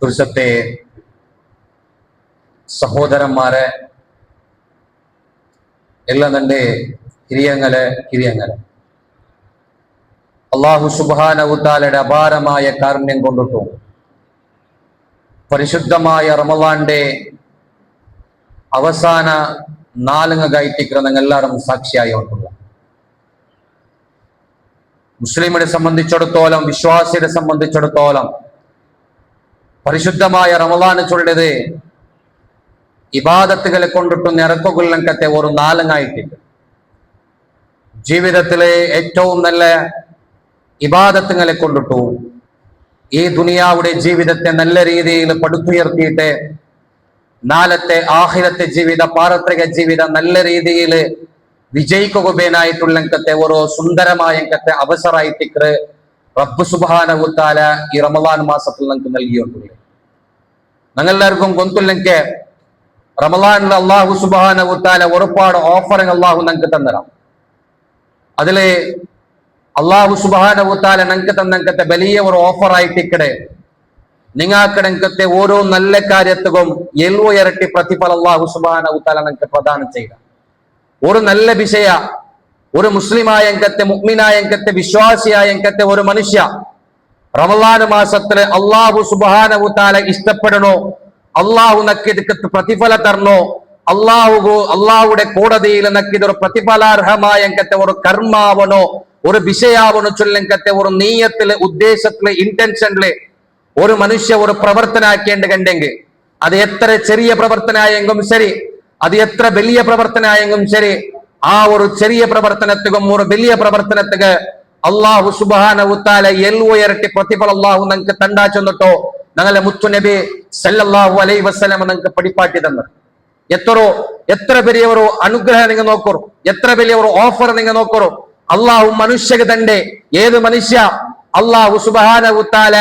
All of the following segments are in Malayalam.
ദിവസത്തെ സഹോദരന്മാരെ, എല്ലാം തന്റെ ഹിരിയങ്ങള് അള്ളാഹു സുബ്ഹാനഹു തആലയുടെ അപാരമായ കാരുണ്യം കൊണ്ടിട്ടും പരിശുദ്ധമായ റമളാന്റെ അവസാന നാലുങ്ങായിട്ടിരിക്കുന്ന എല്ലാവരും സാക്ഷിയായിട്ടുള്ള മുസ്ലിമിനെ സംബന്ധിച്ചിടത്തോളം, വിശ്വാസിയെ സംബന്ധിച്ചിടത്തോളം പരിശുദ്ധമായ റമളാൻ ചൊല്ലത് ഇബാദത്തുകളെ കൊണ്ടിട്ടും നിറക്കുകൊള്ളക്കത്തെ ഒരു നാലുങ്ങായിട്ടില്ല. ജീവിതത്തിലെ ഏറ്റവും നല്ല ഇബാദത്തുകളെ കൊണ്ടിട്ടു ഈ ദുനിയാവുടെ ജീവിതത്തെ നല്ല രീതിയിൽ പടുത്തുയർത്തിയിട്ട് നാളത്തെ ആഖിറത്തെ ജീവിത, പാരത്രിക ജീവിതം നല്ല രീതിയിൽ വിജയിക്കുകയായിട്ടുള്ളക്കത്തെ ഒരു സുന്ദരമായ അവസരമായിട്ട് റബ്ബ് സുബ്ഹാനഹു തആല ഈ റമളാൻ മാസത്തിൽ നമുക്ക് നൽകിയിട്ടുണ്ട്. ഞങ്ങളെല്ലാവർക്കും ഗൊന്തുല്ലെങ്കിൽ റമളാനിൽ അള്ളാഹു സുബ്ഹാനഹു തആല ഒരുപാട് ഓഫറുകൾ അള്ളാഹു ഞങ്ങൾക്ക് തന്നരാം. അതിലെ അള്ളാഹു സുബ്ഹാനഹു തആല ഞങ്ങൾക്ക് തന്നക്കത്തെ വലിയ ഒരു ഓഫറായിട്ടിക്കടെ നിങ്ങൾക്കിടക്കത്തെ ഓരോ നല്ല കാര്യത്തിലും 70 ഇരട്ടി പ്രതിഫലം അള്ളാഹു സുബ്ഹാനഹു തആല ഞങ്ങൾക്ക് പ്രദാനം ചെയ്ത ഒരു നല്ല വിഷയ, ഒരു മുസ്ലിമായ അംഗത്തെ, മുഅ്മിനായ അംഗത്തെ, വിശ്വാസിയായ അംഗത്തെ ഒരു മനുഷ്യ റമളാൻ മാസത്തില് അള്ളാഹു സുബ്ഹാനഹു തആല ഇഷ്ടപ്പെടണോ, അള്ളാഹു നക്കിത് പ്രതിഫല തരണോ, അള്ളാഹുടെ കോടതിയിൽ നക്കിതൊരു പ്രതിഫലാർഹമായ അംഗത്തെ ഒരു കർമാവണോ, ഒരു വിഷയാവണോ ചൊല്ലങ്കത്തെ ഒരു നീയത്തില്, ഉദ്ദേശത്തില്, ഇന്റൻഷനില് ഒരു മനുഷ്യ ഒരു പ്രവർത്തനാക്കേണ്ടതുണ്ടെങ്കിൽ അത് എത്ര ചെറിയ പ്രവർത്തനമായെങ്കിലും ശരി, അത് എത്ര വലിയ പ്രവർത്തനമായെങ്കിലും ശരി, ആ ഒരു ചെറിയ പ്രവർത്തനത്തിനും ഒരു വലിയ പ്രവർത്തനത്തിന് അള്ളാഹു സുബ്ഹാനഹു തആല 70 ഇരട്ടി പ്രതിഫലം അള്ളാഹു ഞങ്ങൾക്ക് തണ്ടാ ചെന്നിട്ടോ ഞങ്ങളെ മുത്തുനബി സല്ലല്ലാഹു അലൈഹി വസല്ലം ഞങ്ങൾക്ക് പഠിപ്പാട്ടി തന്നു. എത്ര വലിയ ഒരു അനുഗ്രഹം നിങ്ങൾ നോക്കൂ, എത്ര വലിയ ഒരു ഓഫർ നിങ്ങൾ നോക്കൂ. അള്ളാഹു മനുഷ്യക്ക് തന്റെ ഏത് മനുഷ്യ അള്ളാഹു സുബ്ഹാനഹു തആല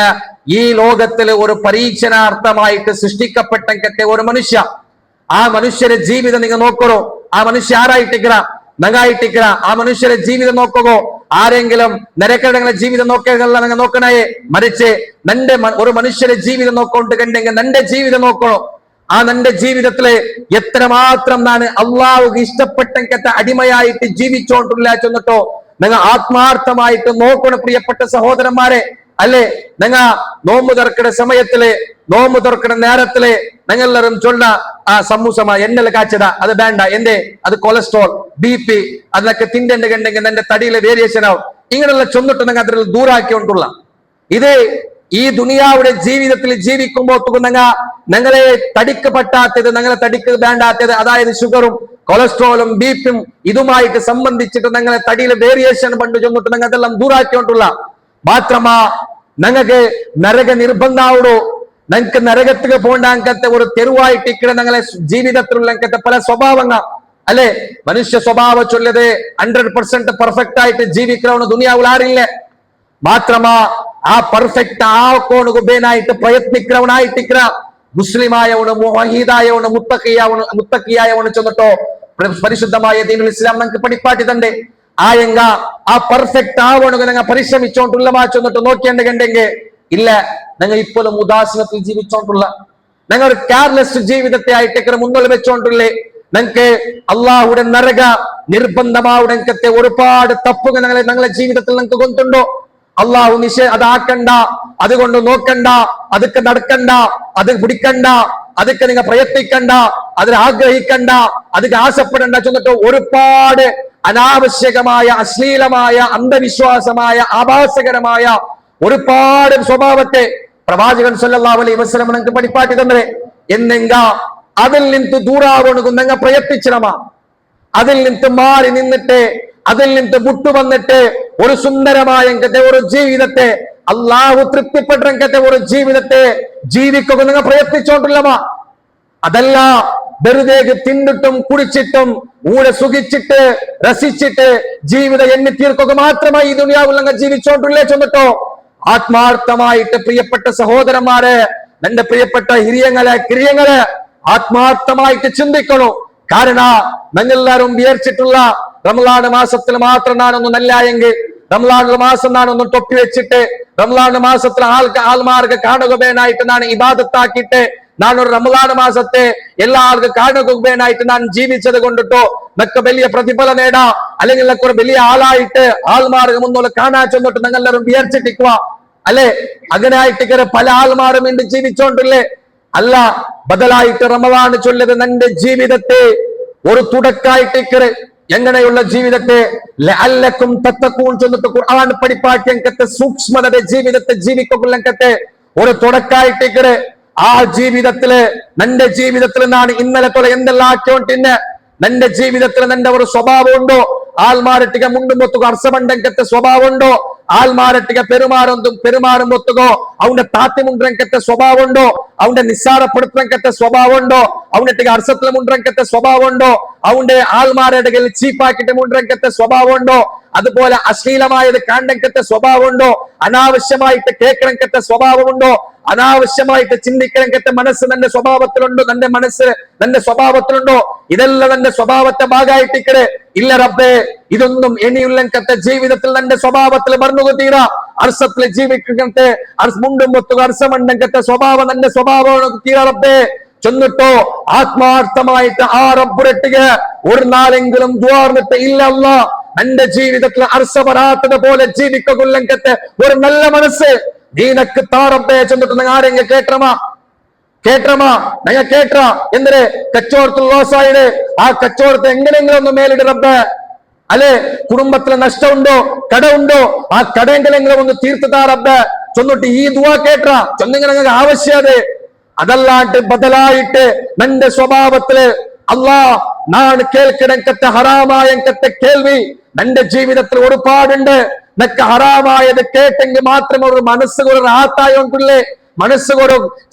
ഈ ലോകത്തിൽ ഒരു പരീക്ഷണാർത്ഥമായിട്ട് സൃഷ്ടിക്കപ്പെട്ട ഒരു മനുഷ്യ, ആ മനുഷ്യരെ ജീവിതം നിങ്ങൾ നോക്കണോ. ആ മനുഷ്യ ആരായിട്ടിക്കറ, നഗായിട്ടിക്കറ. ആ മനുഷ്യരെ ജീവിതം നോക്കുകയോ, ആരെങ്കിലും നിരക്കടങ്ങളെ ജീവിതം നോക്കുകയല്ല നിങ്ങൾ നോക്കണേ, മറിച്ച് നിന്റെ ഒരു മനുഷ്യരെ ജീവിതം നോക്കൊണ്ട് കണ്ടെങ്കിൽ നിന്റെ ജീവിതം നോക്കണോ. ആ നിന്റെ ജീവിതത്തില് എത്രമാത്രം നാണ് അള്ളാഹു ഇഷ്ടപ്പെട്ട അടിമയായിട്ട് ജീവിച്ചോണ്ടില്ല ചെന്നിട്ടോ നിങ്ങൾ ആത്മാർത്ഥമായിട്ട് നോക്കണം പ്രിയപ്പെട്ട സഹോദരന്മാരെ. അല്ലെ, നിങ്ങൾ നോമ്പ് തുറക്കുന്ന സമയത്തില്, നോമ്പ് തുറക്കുന്ന നേരത്തില് ഞങ്ങളെല്ലാരും ചൊല്ല ആ സമൂസമ എണ്ണല് കാച്ചട, അത് വേണ്ട, എന്റെ അത് കൊളസ്ട്രോൾ, BP അതൊക്കെ തിണ്ടെങ്കിൽ എന്റെ തടിയിലെ വേരിയേഷൻ ആവും. ഇങ്ങനെയുള്ള ചൊന്നിട്ട് നിങ്ങൾ അതിൽ ദൂരാക്കിക്കൊണ്ടുള്ള ഇത് ഈ ദുനിയാവുടെ ജീവിതത്തിൽ ജീവിക്കുമ്പോൾ ഞങ്ങളെ തടിക്ക് പറ്റാത്തത്, ഞങ്ങളെ തടിക്ക് വേണ്ടാത്തത്, അതായത് ഷുഗറും കൊളസ്ട്രോളും ബിപിയും ഇതുമായിട്ട് സംബന്ധിച്ചിട്ട് ഞങ്ങളെ തടിയിലെ വേരിയേഷൻ പണ്ട് ചൊന്നിട്ട് നിങ്ങൾ അതെല്ലാം ദൂരാക്കിക്കൊണ്ടുള്ള മാത്രമാ ഞങ്ങൾക്ക് നരക നിർബന്ധാവുടോ. ഞങ്ങൾക്ക് നരകത്തിന് പോണ്ടാങ്കത്തെ ഒരു തെരുവായിട്ടിക്കണ ഞങ്ങളെ ജീവിതത്തിലുള്ള പല സ്വഭാവങ്ങൾ അല്ലെ. മനുഷ്യ സ്വഭാവം ചൊല്ലത് 100% പെർഫെക്റ്റ് ആയിട്ട് ജീവിക്കണമെന്ന് ദുനിയാവിൽ ആരില്ല. മാത്രമാ ആ പെർഫെക്റ്റ് ആക്കോണുബേനായിട്ട് പ്രയത്നിക്കണവനായിട്ടിക്കണ മുസ്ലിമായവണ്, മുവഹീദായവണ്, മുത്തഖിയായവണ് ചെന്നിട്ടോ പരിശുദ്ധമായ ദീനുൽ ഇസ്ലാം ഞങ്ങൾക്ക് പഠിപ്പാട്ടി തണ്ടേ. ആയെങ്ക ആ പെർഫെക്റ്റ് ആവണ ഞങ്ങൾ പരിശ്രമിച്ചോണ്ടുള്ള ചെന്നിട്ട് നോക്കേണ്ടെങ്കിൽ ഇല്ല, ഞങ്ങൾ ഇപ്പോഴും ഉദാസീനത്തിൽ ജീവിച്ചോണ്ടുള്ള, ഞങ്ങൾ കെയർലെസ് ജീവിതത്തെ ആയിട്ട് മുന്നിൽ വെച്ചോണ്ടുള്ളേ. ഞങ്ങൾക്ക് അള്ളാഹുടെ നരക നിർബന്ധമാവുടെങ്കത്തെ ഒരുപാട് തപ്പുകൾ ഞങ്ങളെ ജീവിതത്തിൽ ഞങ്ങൾക്ക് കൊണ്ടുണ്ടോ. അള്ളാഹു അതാക്കണ്ട, അതുകൊണ്ട് നോക്കണ്ട, അതൊക്കെ നടക്കണ്ട, അത് പിടിക്കണ്ട, അതൊക്കെ നിങ്ങൾ പ്രയത്നിക്കണ്ട, അതിൽ ആഗ്രഹിക്കണ്ട, അതൊക്കെ ആശപ്പെടണ്ട ചെന്നിട്ട് ഒരുപാട് അനാവശ്യകമായ, അശ്ലീലമായ, അന്ധവിശ്വാസമായ, ആഭാസകരമായ ഒരുപാട് സ്വഭാവത്തെ പ്രവാചകൻ സല്ലല്ലാഹു അലൈഹി വസല്ലം ഞങ്ങൾക്ക് പഠിപ്പാട്ടി തന്നേ. എന്നെങ്ക അതിൽ നിന്ന് ദൂരാവണകും ഞങ്ങൾ പ്രയത്നിച്ചിടമാ. അതിൽ നിന്ന് മാറി നിന്നിട്ട്, അതിൽ നിന്ന് വിട്ടുവന്നിട്ട് ഒരു സുന്ദരമായ ഒരു ജീവിതത്തെ, അള്ളാഹു തൃപ്തിപ്പെട്ട ഒരു ജീവിതത്തെ ജീവിക്കുക നിങ്ങൾ പ്രയത്നിച്ചോണ്ടില്ലമാ. അതല്ല വെറുതെ തിന്നിട്ടും കുടിച്ചിട്ടും ഊടെ സുഖിച്ചിട്ട് രസിച്ചിട്ട് ജീവിതം എണ്ണി തീർക്കുക മാത്രമായി ഈ ദുനിയാവിൽ ഞങ്ങൾ ജീവിച്ചോണ്ടില്ലേ ചെന്നിട്ടോ. ആത്മാർത്ഥമായിട്ട് പ്രിയപ്പെട്ട സഹോദരന്മാരെ, എന്റെ പ്രിയപ്പെട്ട കിരിയങ്ങളെ ആത്മാർത്ഥമായിട്ട് ചിന്തിക്കണോ. കാരണം ഞങ്ങളെല്ലാവരും വിചാരിച്ചിട്ടുള്ള റമളാൻ മാസത്തിൽ മാത്രം നാനൊന്നും നല്ല എങ്കിൽ റംലാനുള്ള മാസം നാണ് ഒന്ന് തൊപ്പി വെച്ചിട്ട് റംലാനുള്ള മാസത്തിൽ ആൾമാർക്ക് കാണുകയായിട്ട് നാണ് ഇബാദത്താക്കിയിട്ട് നാനൊരു റമദാൻ മാസത്തെ എല്ലാ ആൾക്കും കാണുകയായിട്ട് ഞാൻ ജീവിച്ചത് കൊണ്ടിട്ടോ നക്ക് വലിയ പ്രതിഫലം നേടാ അല്ലെങ്കിൽ ഒരു വലിയ ആളായിട്ട് ആൾമാർക്ക് മുന്നോട്ട് കാണാൻ ചെന്നിട്ട് നിങ്ങളെല്ലാവരും വിചാരിച്ചിട്ടിക്കുക അല്ലെ? അങ്ങനെ ആയിട്ട് പല ആൾമാരും ഇണ്ട് ജീവിച്ചോണ്ടില്ലേ? അല്ല, ബദലായിട്ട് റമദാൻ ചൊല്ലത് നിന്റെ ജീവിതത്തെ ഒരു തുടക്കായിട്ട് എങ്ങനെയുള്ള ജീവിതത്തെ ലഅല്ലക്കും തത്തഖൂൻ ചെന്നിട്ട് ഖുർആൻ പഠിപ്പാട്ടിയങ്കത്തെ സൂക്ഷ്മതയുടെ ജീവിതത്തെ ജീവിക്കൊള്ളങ്കത്തെ ഒരു തുടക്കായിട്ട് ആ ജീവിതത്തില് നിന്റെ ജീവിതത്തിൽ നിന്നാണ് ഇന്നലെ തൊല എന്തെല്ലാം ആക്കിയോണ്ടിന് നിന്റെ ജീവിതത്തിൽ നിന്റെ ഒരു സ്വഭാവം ഉണ്ടോ? ആൾമാരട്ടിക മുണ്ടും ഒത്തുക അർസമണ്ടങ്കത്തെ സ്വഭാവം ഉണ്ടോ? ആൾമാരട്ടിക പെരുമാറും ഒത്തുകോ അവന്റെ താത്തിമുണ്ടങ്കത്തെ സ്വഭാവം ഉണ്ടോ? അവന്റെ നിസ്സാരപ്പെടുത്തങ്കത്തെ സ്വഭാവം ഉണ്ടോ? അവന്റെ അർസത്തിലെ മുണ്ടങ്കത്തെ സ്വഭാവം ഉണ്ടോ? അവന്റെ ആൾമാരുടെ കയ്യിൽ ചീപ്പാക്കിട്ട് മുണ്ടങ്കത്തെ സ്വഭാവം ഉണ്ടോ? അതുപോലെ അശ്ലീലമായത് കാണ്ടങ്കത്തെ സ്വഭാവം ഉണ്ടോ? അനാവശ്യമായിട്ട് കേൾക്കണങ്കത്തെ സ്വഭാവമുണ്ടോ? അനാവശ്യമായിട്ട് ചിന്തിക്കണങ്കത്തെ മനസ്സ് നിന്റെ സ്വഭാവത്തിലുണ്ടോ? നിന്റെ സ്വഭാവത്തിലുണ്ടോ? ഇതെല്ലാം നിന്റെ സ്വഭാവത്തെ ഭാഗമായിട്ടിക്കടെ ഇല്ല റബ്ബേ, ഇതൊന്നും ഇനിയുള്ളങ്കത്തെ ജീവിതത്തിൽ നിന്റെ സ്വഭാവത്തിൽ മറന്നു തീരാ. അർസത്തിൽ ജീവിക്കത്തെ മുണ്ടും ഒത്തുക അർസമണ്ടങ്കത്തെ സ്വഭാവം നിന്റെ സ്വഭാവം തീരാ റബ്ബേ. ചെന്നിട്ടോ ആത്മാർത്ഥമായിട്ട് ആ റബ്ബുരട്ടിക ഒരു നാളെങ്കിലും ദ്വാർന്നിട്ട് ഇല്ല അല്ലാ എന്റെ ജീവിതത്തിൽ അർസപരാത്തത് പോലെ ജീവിക്കൊല്ലങ്കത്തെ ഒരു നല്ല മനസ്സ് നീനക്ക് താറബ്ബേ ചെന്നിട്ട് നിങ്ങൾ ആരെങ്കിലും കേട്ടമാ നിങ്ങൾ കേട്ട എന്തിന് കച്ചവടത്തിൽ ലോസായിട്ട് ആ കച്ചവടത്തെ എങ്ങനെയെങ്കിലും ഒന്ന് മേലിട്ട് റബ്ബേ, അല്ലെ? കുടുംബത്തിലെ നഷ്ടമുണ്ടോ, കടമുണ്ടോ, ആ കടയെങ്കിലും ഒന്ന് തീർത്ത് റബ്ബേ ചെന്നിട്ട് ഈ ദുആ കേട്ട ചെന്നിങ്ങനെ നിങ്ങൾക്ക് ആവശ്യതെ. അതല്ലാണ്ട് ബദലായിട്ട് നിന്റെ സ്വഭാവത്തില് അല്ലാ നാണ് കേൾക്കണക്കത്തെ ഹറാമായങ്കത്തെ കേൾവി നിന്റെ ജീവിതത്തിൽ ഒരുപാടുണ്ട്. നിനക്ക് ഹറാമായത് കേട്ടെങ്കിൽ മാത്രമേ ഒരു മനസ്സ് ഒരു റാത്തായോണ്ടില്ലേ, മനസ്സ് ഒരു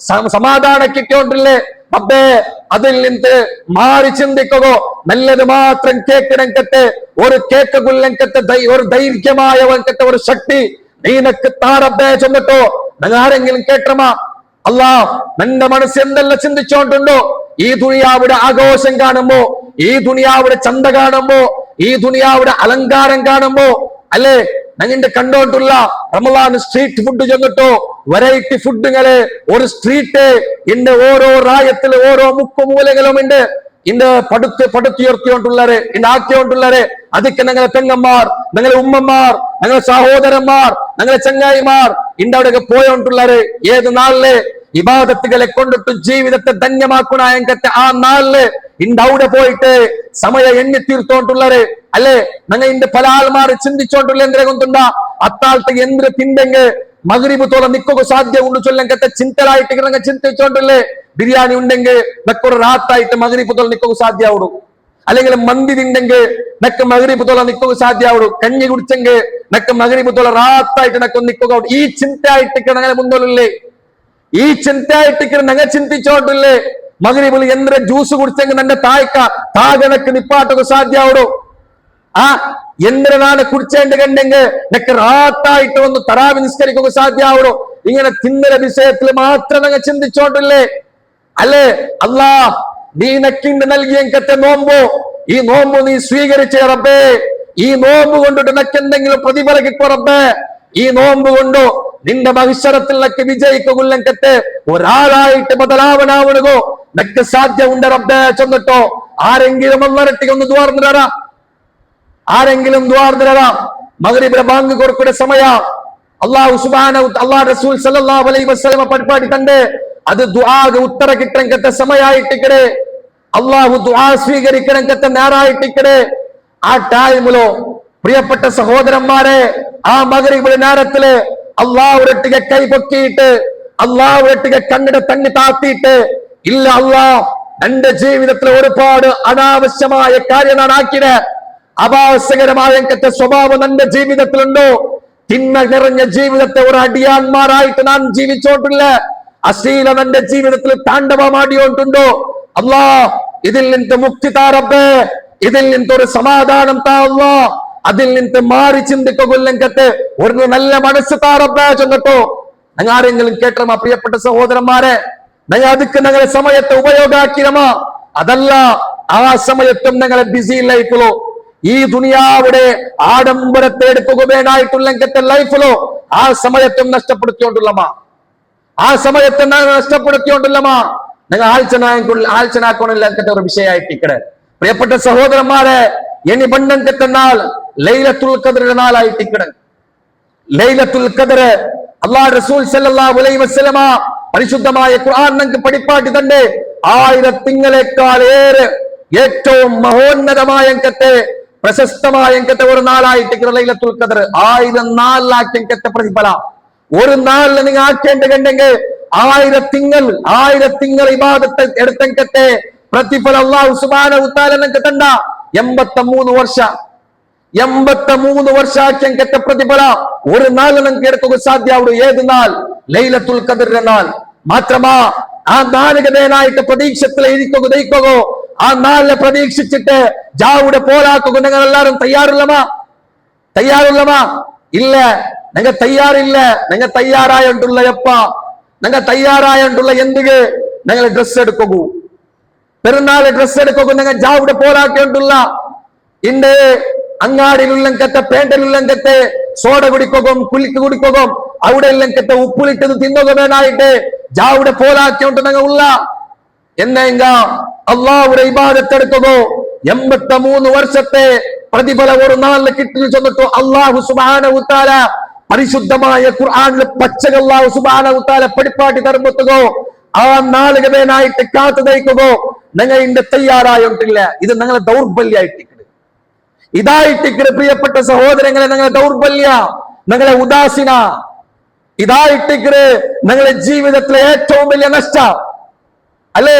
സമാധാനക്കൊണ്ടില്ലേ അബ്ബേ. അതിൽ നിന്ന് മാറി ചിന്തിക്കുകയോ നല്ലത് മാത്രം കേൾക്കണക്കത്തെ ഒരു കേക്കുള്ളങ്കത്തെ ഒരു ദൈർഘ്യമായവnkത്തെ ഒരു ശക്തി നീനക്ക് താറബ്ബേ ചെന്നിട്ടോ നിങ്ങൾ ആരെങ്കിലും കേട്ടമാ അല്ലാ നിന്റെ മനസ്സ് എന്തെല്ലാം ചിന്തിച്ചോണ്ടുണ്ടോ? ഈ ദുനിയാവിടെ ആഘോഷം കാണുമ്പോ, ഈ ദുനിയാവിടെ ചന്ത കാണുമ്പോ, ഈ ദുനിയാവിടെ അലങ്കാരം കാണുമ്പോ, അല്ലെ ഞങ്ങളുടെ കണ്ടോണ്ടുള്ള റമളാൻ സ്ട്രീറ്റ് ഫുഡ് ചെന്നിട്ടോ വെറൈറ്റി ഫുഡുകള് ഒരു സ്ട്രീറ്റ് ഇന്റെ ഓരോ റായത്തില് ഓരോ മുക്കുമൂലകളും ഉണ്ട്. ഇന്ന് പടുത്തുയർത്തിയോണ്ടുള്ളവരെ ഇന്ന് ആക്കിയോണ്ടുള്ളവരെ അതൊക്കെ ഞങ്ങളെ പെങ്ങന്മാർ, ഞങ്ങളെ ഉമ്മമാർ, ഞങ്ങളെ സഹോദരന്മാർ, ഞങ്ങളെ ചങ്ങായിമാർ ഇന്റെ അവിടെയൊക്കെ പോയോണ്ടുള്ളവര് ഏത് നാളില് ഇബാദത്തുകളെ കൊണ്ടിട്ട് ജീവിതത്തെ ധന്യമാക്കണ ആ നാളില് ഇന്റെ അവിടെ പോയിട്ട് സമയം എണ്ണി തീർത്തോണ്ടുള്ളവര് അല്ലെ? ഞങ്ങൾ ഇന്റെ പല ആൾമാർ ചിന്തിച്ചോണ്ടുള്ള എന്തിനെ കൊണ്ടുണ്ടാ അത്താളത്തെ എന്ത് തിണ്ടെങ്കിൽ മഗ്രിബ് തോല നിക്കുക സാധ്യ ഉണ്ട് ചൊല്ലങ്കത്തെ ചിന്തലായിട്ട് ഞങ്ങൾ ചിന്തിച്ചോണ്ടല്ലേ? ബിരിയാണി ഉണ്ടെങ്കിൽ നക്കൊരു റാത്തായിട്ട് മഗ്രിബ് തോല നിക്കുക സാധ്യമാവുള്ളൂ. അല്ലെങ്കിൽ മന്തി തിണ്ടെങ്കിൽ നക്ക് മഗ്രിബ് തോല നിക്കുക സാധ്യമാവുള്ളൂ. കഞ്ഞി കുടിച്ചെങ്കിൽ നക്ക് മഗ്രിബ് തോല റാത്തായിട്ട് നക്ക് നിക്കുക. ഈ ചിന്തയായിട്ട് ഞങ്ങളെ മുന്നോലല്ലേ? ഈ ചിന്തയായിട്ട് ഞങ്ങൾ ചിന്തിച്ചോണ്ടില്ലേ? മഗ്രിബിൽ എന്ത് ജ്യൂസ് കുടിച്ചെങ്കിൽ നിന്റെ താകനക്ക് നിപ്പാട്ടൊക്കെ സാധ്യമാവുള്ളൂ. ആ എന്തിനാണ് കുടിച്ചേണ്ട കണ്ടെങ്കിൽ നക്ക് റാത്തായിട്ട് ഒന്ന് തറാവി നിസ്കരിക്കുക സാധ്യമാവുള്ളൂ. ഇങ്ങനെ തിന്നല വിഷയത്തിൽ മാത്രം ഞങ്ങൾ ചിന്തിച്ചോണ്ടില്ലേ? അല്ലേ? അല്ലാ നീ നക്കിണ്ട് നൽകിയങ്കത്തെ നോമ്പോ ഈ നോമ്പ് നീ സ്വീകരിച്ചേ റബ്ബേ. ഈ നോമ്പ് കൊണ്ടിട്ട് നക്കെന്തെങ്കിലും പ്രതിഫലം കിട്ടോ റബ്ബേ. ഈ നോമ്പ് കൊണ്ടോ നിന്റെ മഹിഷറത്തിലൊക്കെ വിജയിക്കുള്ളങ്കത്തെ ഒരാളായിട്ട് ബദലാവനാവണകോ നക്ക് സാധ്യമുണ്ട് റബ്ബേ ചെന്നിട്ടോ. ആരെങ്കിലും ഒന്നരട്ടിക്ക് ഒന്ന് ദ്വാർന്നിടാ, ആരെങ്കിലും ദ്വാർന്നിടാ. മഗ്രിബിലെ ബാങ്ക് കൊടുക്കുന്ന സമയ അല്ലാഹു സുബ്ഹാനഹു അല്ലാഹു റസൂൽ സല്ലല്ലാഹു അലൈഹി വസല്ലം പരിപാടി തന്റെ അത് ദുആക്ക് ഉത്തര കിട്ടങ്കത്തെ സമയായിട്ടിക്കടെ അല്ലാഹു ദുആ സ്വീകരിക്കണങ്കത്തെ നേരായിട്ടിക്കടെ. ആ ടൈമിലോ പ്രിയപ്പെട്ട സഹോദരന്മാരെ ആ മഗ്രിബിലെ നേരത്തില് അല്ലാഹുവിന്റെ കൈ പൊക്കിയിട്ട് അല്ലാഹുവിന്റെ കണ്ണിടെ തണ്ണി താത്തിയിട്ട് ഇല്ല അല്ലാ എന്റെ ജീവിതത്തിൽ ഒരുപാട് അനാവശ്യമായ കാര്യം ഞാൻ ആക്കിയത്, അപാവസ്യകരമായ സ്വഭാവം എന്റെ ജീവിതത്തിലുണ്ടോ? തിന്മ നിറഞ്ഞ ജീവിതത്തെ ഒരു അടിയാന്മാരായിട്ട് ഞാൻ ജീവിച്ചോണ്ടില്ല. അശ്ലീലം എന്റെ ജീവിതത്തിൽ താണ്ഡവമാടിയോണ്ടുണ്ടോ? അല്ലാ ഇതിൽ നിന്ന് മുക്തി താ റബ്ബേ, ഇതിൽ നിന്ന് ഒരു സമാധാനം താ അല്ലാ. അതിൽ നിന്ന് മാറി ചിന്തിക്കൊല്ലങ്കത്തെ ഒരു നല്ല മനസ്സ് താ റബ്ബേ ചെന്നിട്ടോ. നിങ്ങൾ ആരെങ്കിലും കേട്ടമാ പ്രിയപ്പെട്ട സഹോദരന്മാരെ? നിങ്ങൾ അതിക്ക് ഞങ്ങളെ സമയത്തെ ഉപയോഗാക്കിരമാ? അതല്ല, ആ സമയത്തും ഞങ്ങളെ ബിസി ലൈഫിലോ ഈ ദുനിയാവിടെ ആഡംബരത്തെ എടുക്കുകയായിട്ടുള്ള ലൈഫിലോ ആ സമയത്തും നഷ്ടപ്പെടുത്തിക്കൊണ്ടുള്ളമാ ആ സമയത്ത് നഷ്ടപ്പെടുത്തിക്കൊണ്ടുള്ളമാ നിങ്ങൾ ആൽച്ചനാക്കണില്ല ഒരു വിഷയമായിട്ട് ഇക്കടെ പ്രിയപ്പെട്ട സഹോദരന്മാരെ ഇനി ബണ്ണങ്കെത്തന്നാൾ ലൈലത്തുൽ ഖദറിന്റെ നാളായിട്ട് ഇക്കടെ ലൈലത്തുൽ ഖദർ അല്ലാഹു റസൂൽ സല്ലല്ലാഹു അലൈഹി വസല്ലമ പരിശുദ്ധമായ ഖുർആൻ നമുക്ക് പഠിപ്പാട്ടി തന്നെ 1000 തിങ്കളേക്കാൾ ഏറെ ഏറ്റവും മഹോന്നതമായ അങ്കത്തെ പ്രശസ്തമായ അങ്കത്തെ ഒരു നാളായിട്ട് ലൈലത്തുൽ ഖദർ 1000 നാളിലാക്കി അങ്കത്തെ പ്രതിഫല ഒരു നാളിൽ നിങ്ങൾ ആക്കേണ്ടതുണ്ടെങ്കിൽ 1000 തിങ്കൾ ഇബാദത്ത് എടുത്തങ്കത്തെ പ്രതിഫലം അല്ലാഹു സുബ്ഹാനഹു വ തആല നിങ്ങൾക്ക് തണ്ട 83 വർഷ 83 വർഷാക്കത്തെ പ്രതിഫല ഒരു നാളിൽ നിങ്ങൾക്ക് എടുക്കുക സാധ്യമാവുള്ളൂ ഏത് നാൾ ലൈലത്തുൽ ഖദറിന്റെ നാൾ മാത്രമാ ആ നാലുകനായിട്ട് പ്രതീക്ഷത്തിൽ ഇരിക്കുക ആ നാളിനെ പ്രതീക്ഷിച്ചിട്ട് ജാവുടെ പോലാക്കുക നിങ്ങൾ എല്ലാവരും തയ്യാറുള്ളമാ ഇല്ല നിങ്ങൾ തയ്യാറില്ല നിങ്ങൾ തയ്യാറായിട്ടുള്ള എപ്പ നിങ്ങൾ തയ്യാറായിട്ടുള്ള എന്തിന് നിങ്ങൾ ഡ്രസ് എടുക്കൂ പെരുന്നാള് ഡ്രസ് എടുക്കുക നിങ്ങൾ ജാവുടെ പോലാക്കിയിട്ടുള്ള ഇണ്ട് അങ്ങാടിയിലുള്ളങ്കത്തെ പേണ്ടലുള്ളങ്കത്തെ സോഡ കുടിക്കുകയും കുലിക്ക് കുടിക്കുകയും അവിടെ ഉള്ളങ്കത്തെ ഉപ്പുലിട്ടത് തിന്നുകയായിട്ട് ജാവുടെ പോലാക്കിയോണ്ട് നിങ്ങൾ ഉള്ള എന്നെങ്ക അള്ളാഹുടെ ഇബാദത്തെടുക്കുകയോ 83 വർഷത്തെ പ്രതിഫലം ഒരു നാളിൽ കിട്ടി ചെന്നിട്ടു അള്ളാഹു സുബ്ഹാനഹു വ തആല പരിശുദ്ധമായ ഖുർആനിൽ പച്ചക അള്ളാഹു സുബ്ഹാനഹു വ തആല പഠിപ്പാട്ടി തരുമ്പത്തുകോ ആ നാളുകനായിട്ട് കാത്തു നയിക്കുകയോ നിങ്ങൾ ഇന്റെ തയ്യാറായിട്ടില്ല ഇത് നിങ്ങളെ ദൗർബല്യായിട്ട് ഇതായിട്ടിക്കട് പ്രിയപ്പെട്ട സഹോദരങ്ങളെ നിങ്ങളെ ദൗർബല്യ നിങ്ങളെ ഉദാസീന ഇതായിട്ടിക്കട് നിങ്ങളെ ജീവിതത്തിലെ ഏറ്റവും വലിയ നഷ്ട അല്ലേ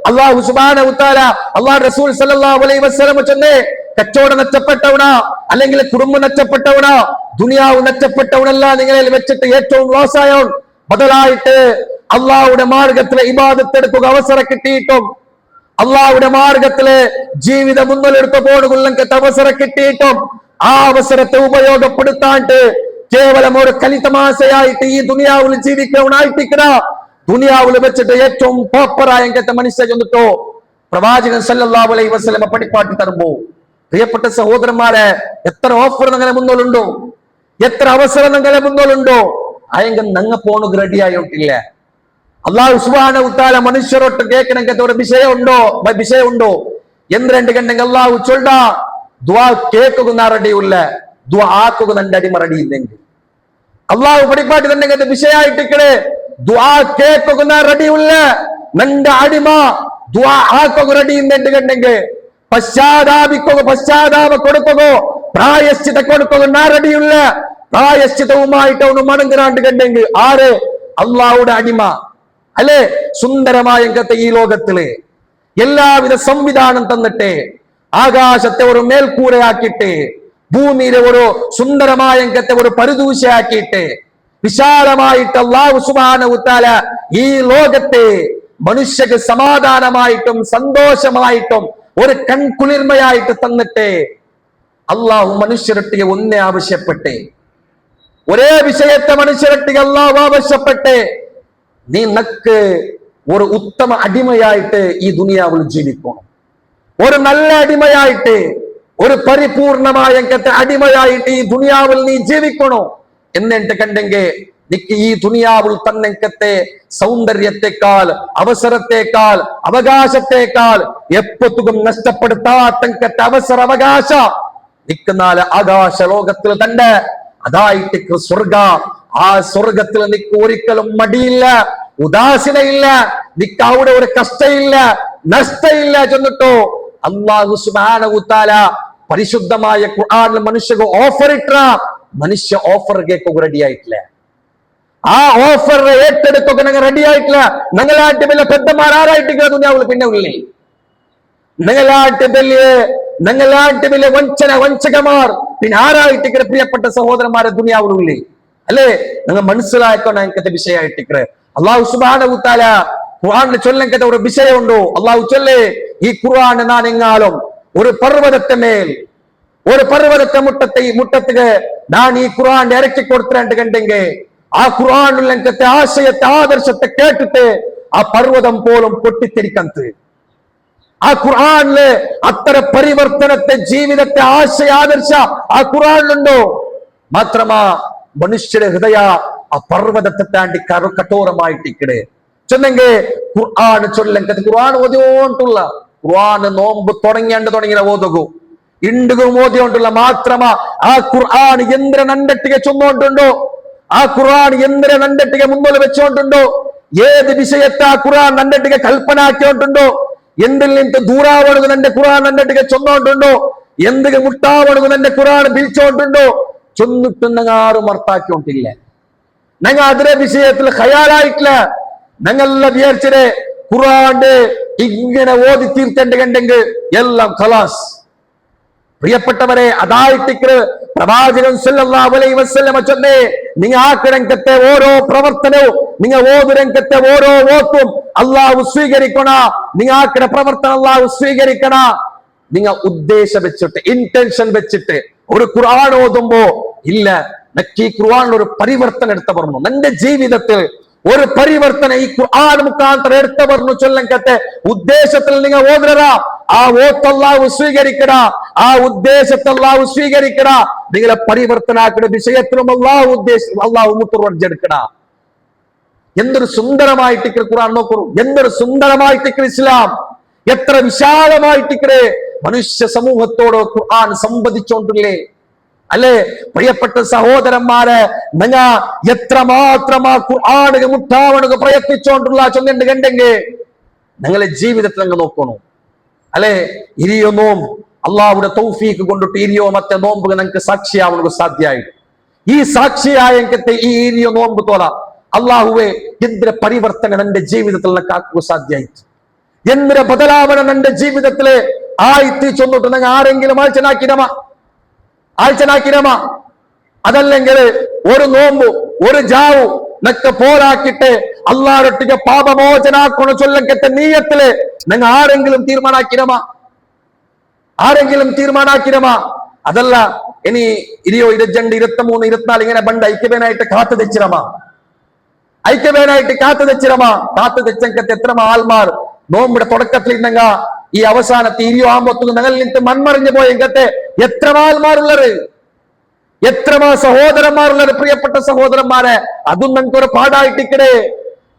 അല്ലാഹു സുബ്ഹാനഹു വ തആല അല്ലാഹു റസൂൽ സല്ലല്ലാഹു അലൈഹി വസല്ലം ചെന്നേ കച്ചവടം നഷ്ടപ്പെട്ടവനാ അല്ലെങ്കിൽ കുടുംബം നഷ്ടപ്പെട്ടവനാ ദുനിയാവ് നഷ്ടപ്പെട്ടവനല്ല നിങ്ങളിൽ വെച്ചിട്ട് ഏറ്റവും ലോസായവൻ ബദലായിട്ട് അള്ളാഹുടെ മാർഗത്തിലെ ഇബാദത്ത് എടുക്കുക അവസരം കിട്ടിയിട്ടും അള്ളാഹുടെ മാർഗത്തിലെ ജീവിതം മുന്നിലെടുത്ത് പോടുകൊള്ളക്ക് അവസരം കിട്ടിയിട്ടും ആ അവസരത്തെ ഉപയോഗപ്പെടുത്താണ്ട് കേവലം ഒരു കലിതമാശയായിട്ട് ഈ ദുനിയാവിൽ ജീവിക്കണായിട്ടിക്കണ ദുനിയാവിൽ വെച്ചിട്ട് ഏറ്റവും പോപ്പറായ മനുഷ്യ ചെന്നിട്ടോ പ്രവാചകൻ സല്ലല്ലാഹു അലൈഹി വസല്ലം പഠിപ്പാട്ടി തരുമ്പോ പ്രിയപ്പെട്ട സഹോദരന്മാരെ എത്ര ഓഫർ നിങ്ങളെ മുന്നിലുണ്ടോ എത്ര അവസരം നിങ്ങളെ മുന്നിലുണ്ടോ അയെങ്കിൽ നങ്ങ പോണു റെഡിയായിട്ടില്ല അല്ലാഹു സുബ്ഹാനഹു വ തആല മനുഷ്യരോട്ട് കേൾക്കണമെങ്കിൽ ഒരു വിഷയമുണ്ടോ എന്ത് കണ്ടെങ്കിൽ അല്ലാഹു ചൊല്ലാ ദുആ കേൾക്കുന്ന റെഡിയില്ല ദുആ ആക്കുക നന്റെ അടിമ റെഡിയില്ലെങ്കിൽ അല്ലാഹു പഠിപ്പാട്ടി തന്നെ വിഷയമായിട്ടിക്കടെ ദുആ കേൾക്കുന്ന റെഡിയില്ല നന്റെ അടിമ ദുആ ആക്കുക റെഡിയുന്നുണ്ട് കണ്ടെങ്കിൽ പശ്ചാത്താപ കൊടുക്കുക പ്രായശ്ചിത കൊടുക്കുക റെഡിയില്ല പ്രായശ്ചിതവുമായിട്ട് അവന് മടങ്ങാണ്ട് കണ്ടെങ്കിൽ ആര് അല്ലാഹുടെ അടിമ അല്ലെ സുന്ദരമായ ഈ ലോകത്തില് എല്ലാവിധ സംവിധാനം തന്നിട്ട് ആകാശത്തെ ഒരു മേൽക്കൂരയാക്കിയിട്ട് ഭൂമിയിലെ ഒരു സുന്ദരമായ ഒരു പരിദൂഷയാക്കിയിട്ട് വിശാലമായിട്ട് അല്ലാഹു സുബ്ഹാനഹു വ തആല ഈ ലോകത്തെ മനുഷ്യക്ക് സമാധാനമായിട്ടും സന്തോഷമായിട്ടും ഒരു കൺകുളിർമയായിട്ട് തന്നിട്ട് അല്ലാഹു മനുഷ്യരട്ടിയെ ഒന്നേ ആവശ്യപ്പെട്ടേ ഒരേ വിഷയത്തെ മനുഷ്യരട്ടിയെ അല്ലാഹു ആവശ്യപ്പെട്ടേ നീ നക്ക് ഒരു ഉത്തമ അടിമയായിട്ട് ഈ ദുനിയാവിൽ ജീവിക്കണം ഒരു നല്ല അടിമയായിട്ട് ഒരു പരിപൂർണമായ അടിമയായിട്ട് ഈ ദുനിയാവിൽ നീ ജീവിക്കണോ എന്നിട്ട് കണ്ടെങ്കിൽ നിക്ക് ഈ ദുനിയാവിൽ തന്നെക്കത്തെ സൗന്ദര്യത്തെക്കാൾ അവസരത്തെക്കാൾ അവകാശത്തെക്കാൾ എപ്പോഴും നഷ്ടപ്പെടുത്താത്തങ്കത്തെ അവസര അവകാശ നിൽക്കുന്നാല് ആകാശ ലോകത്തിൽ തന്നെ അതായിട്ട് സ്വർഗ ആ സ്വർഗത്തിൽ നിക്ക് ഒരിക്കലും മടിയില്ല ഉദാസീനയില്ല നിക്ക് അവിടെ ഒരു കഷ്ടയില്ല നഷ്ടയില്ല ചെന്നിട്ടോ അല്ലാഹു സുബ്ഹാനഹു വ തആല പരിശുദ്ധമായ ഖുർആനിൽ മനുഷ്യക്ക് ഓഫർ ഇട്ട മനുഷ്യ ഓഫർ കേൾക്കുക റെഡി ആയിട്ടില്ല ആ ഓഫർ ഏറ്റെടുക്കൊക്കെ നിങ്ങൾ റെഡി ആയിട്ടില്ല നിങ്ങളായിട്ട് വലിയ പെద్దമാരാരായിട്ട് ദുനിയാവിൽ പിന്നെ ഉള്ളേ നിങ്ങളായിട്ട് വലിയ വഞ്ചകമാർ പിന്നെ ആരായിട്ട് പ്രിയപ്പെട്ട സഹോദരന്മാരെ ദുനിയാവിലുള്ളേ അല്ലേ നിങ്ങൾ മനസ്സിലാക്കണം എനിക്കത്തെ വിഷയമായിട്ട് അല്ലാഹു സുബ്ഹാനഹു വ തആല ഖുർആനിൽ ചൊല്ലങ്കത്തെ ഒരു വിഷയമുണ്ടോ അല്ലാഹു ചൊല്ലേ ഈ ഖുർആൻ നാനെങ്ങാലും ഒരു പർവ്വതത്തെ മുട്ടത്തുക ഞാൻ ഈ ഖുർആൻ ഇറക്കി കൊടുത്തിട്ട് കണ്ടെങ്കിൽ ആ ഖുർആനിൽ എനിക്കത്തെ ആശയത്തെ ആദർശത്തെ കേട്ടിട്ട് ആ പർവ്വതം പോലും പൊട്ടിത്തെരിക്കന്ത് ആ ഖുർആനില് അത്തരം പരിവർത്തനത്തെ, ജീവിതത്തെ ആശയാദർശ ആ ഖുർആനിലുണ്ടോ? മാത്രമാ മനുഷ്യരുടെ ഹൃദയ ആ പർവ്വതത്തെ താണ്ടി കഠോരമായിട്ടിക്കടെ ചെന്നെങ്കിൽ ഖുർആൻ ചൊല്ലെങ്കിൽ ഖുർആൻ ഓതിയോണ്ടുള്ള ഖുർആന് നോമ്പ് തുടങ്ങിയ ഓതുകൂ ഇണ്ടുകും ഓതിയോണ്ടുള്ള മാത്രമാ ആ ഖുർആൻ എന്തിനെ നണ്ടട്ടിಗೆ ചൊന്നോണ്ടുണ്ടോ? ആ ഖുർആൻ എന്തിനെ നണ്ടട്ടിಗೆ മുന്നോട്ട് വെച്ചോണ്ടുണ്ടോ? ഏത് വിഷയത്തെ ആ ഖുർആൻ നണ്ടട്ടിಗೆ കൽപ്പന ആക്കിയോണ്ടുണ്ടോ? എന്തിൽ നിന്ന് ദൂരാവണത് എന്റെ ഖുർആൻ നണ്ടട്ടിಗೆ ചൊന്നോണ്ടുണ്ടോ? എന്തിಗೆ മുട്ടാവണത് എന്റെ ഖുർആൻ പിരിച്ചോണ്ടുണ്ടോ? ചൊന്നിട്ടുണ്ടെങ്കിൽ ആരും അർത്ഥാക്കിയോണ്ടില്ല. ഞങ്ങൾ അതിലെ വിഷയത്തിൽ ഖയാലായിട്ടില്ല. ഞങ്ങളെല്ലാം വിചാരിച്ചത് ഖുർആന്റെ ഇങ്ങനെ ഓതി തീർത്തേണ്ടെങ്കിൽ എല്ലാം ഖലാസ്. പ്രിയപ്പെട്ടവരെ, അതായിട്ട് പ്രവാചകൻ സല്ലല്ലാഹു അലൈഹി വസല്ലം ചൊല്ലേ, നിങ്ങൾ ആ രംഗത്തെ ഓരോ പ്രവർത്തനവും, നിങ്ങൾ ഓതു രംഗത്തെ ഓരോ ഓത്തും അള്ളാഹു സ്വീകരിക്കണ. നിങ്ങൾ ആ പ്രവർത്തനം അള്ളാഹു സ്വീകരിക്കണ. നിങ്ങൾ ഉദ്ദേശം വെച്ചിട്ട്, ഇന്റൻഷൻ വെച്ചിട്ട് ഒരു ഖുർആൻ ഓതുമ്പോ ഇല്ല നക്കി ഖുർആനിൽ ഒരു പരിവർത്തനം എടുത്തു പറഞ്ഞു. നിന്റെ ജീവിതത്തിൽ ഒരു പരിവർത്തനം ഈ ഖുർആൻ മുഖാന്തരം എടുത്തു പറഞ്ഞു ചൊല്ലങ്കത്തെ ഉദ്ദേശത്തിൽ നിങ്ങൾ ഓതുക. ആ ഓത്ത് അല്ലാഹു സ്വീകരിക്കട, ആ ഉദ്ദേശത്തെ അല്ലാഹു സ്വീകരിക്കട. നിങ്ങളെ പരിവർത്തനാക്കുന്ന വിഷയത്തിലും അല്ലാഹു മുത്തുറച്ചെടുക്കട. എന്തൊരു സുന്ദരമായിട്ട് ഖുർആൻ നോക്കൂ, എന്തൊരു സുന്ദരമായിട്ട് ഇസ്ലാം, എത്ര വിശാലമായിട്ട് മനുഷ്യ സമൂഹത്തോട് ഖുർആൻ സംവദിച്ചോണ്ടില്ലേ അല്ലെ? പ്രിയപ്പെട്ട സഹോദരന്മാരെ, നിങ്ങൾ എത്രമാത്രം ആ ഖുർആന് മുട്ടാവണ പ്രയത്നിച്ചോണ്ടുള്ള ചൊല്ലുണ്ടെങ്കിൽ നിങ്ങളെ ജീവിതത്തിൽ നിങ്ങൾ നോക്കണു അല്ലെ? ഇരിയോ നോമ്പ് അള്ളാഹുടെ തൗഫീക്ക് കൊണ്ടിട്ട് ഇരിയോ മറ്റേ നോമ്പ് നിങ്ങൾക്ക് സാക്ഷിയാവണ സാധ്യമായിട്ട് ഈ സാക്ഷിയായ ഈ ഇരിയോ നോമ്പ് തോല അള്ളാഹുവെ എന്തിനെ പരിവർത്തനം എന്റെ ജീവിതത്തിൽ നിനക്കാക്കുക സാധ്യമായിട്ട്, എന്തിനെ ബദലാവണം എന്റെ ജീവിതത്തില് ആയിത്തി ചൊന്നിട്ട് നിങ്ങൾ ആരെങ്കിലും ആഴ്ചനാക്കിരമ അതല്ലെങ്കിൽ ഒരു നോമ്പ് ഒരു ജാവു നക്ക് പോരാക്കിട്ട് അള്ളാഹൊട്ടിക്ക് പാപമോചനാക്കണ ചൊല്ലക്കത്തെ നീയത്തില് നിങ്ങൾ ആരെങ്കിലും തീരുമാനാക്കിരമ അതല്ല ഇനി 22, 23, 24 ഇങ്ങനെ ബണ്ട് ഐക്യവേനായിട്ട് കാത്തു തെച്ചിരമ എത്ര ആൾമാർ നോമ്പിടെ തുടക്കത്തിൽ ഇന്നെങ്ക ഈ അവസാനത്തെ 20 ആകുമ്പോ ഞങ്ങളിൽ നിന്ന് മൺമറിഞ്ഞു പോയെങ്കത്തെ എത്ര ആൾമാരുള്ളത്, എത്രമാ സഹോദരന്മാരുള്ളത്. പ്രിയപ്പെട്ട സഹോദരന്മാരെ, അതും നിങ്ങൾക്ക് ഒരു പാടായിട്ടിക്കടേ.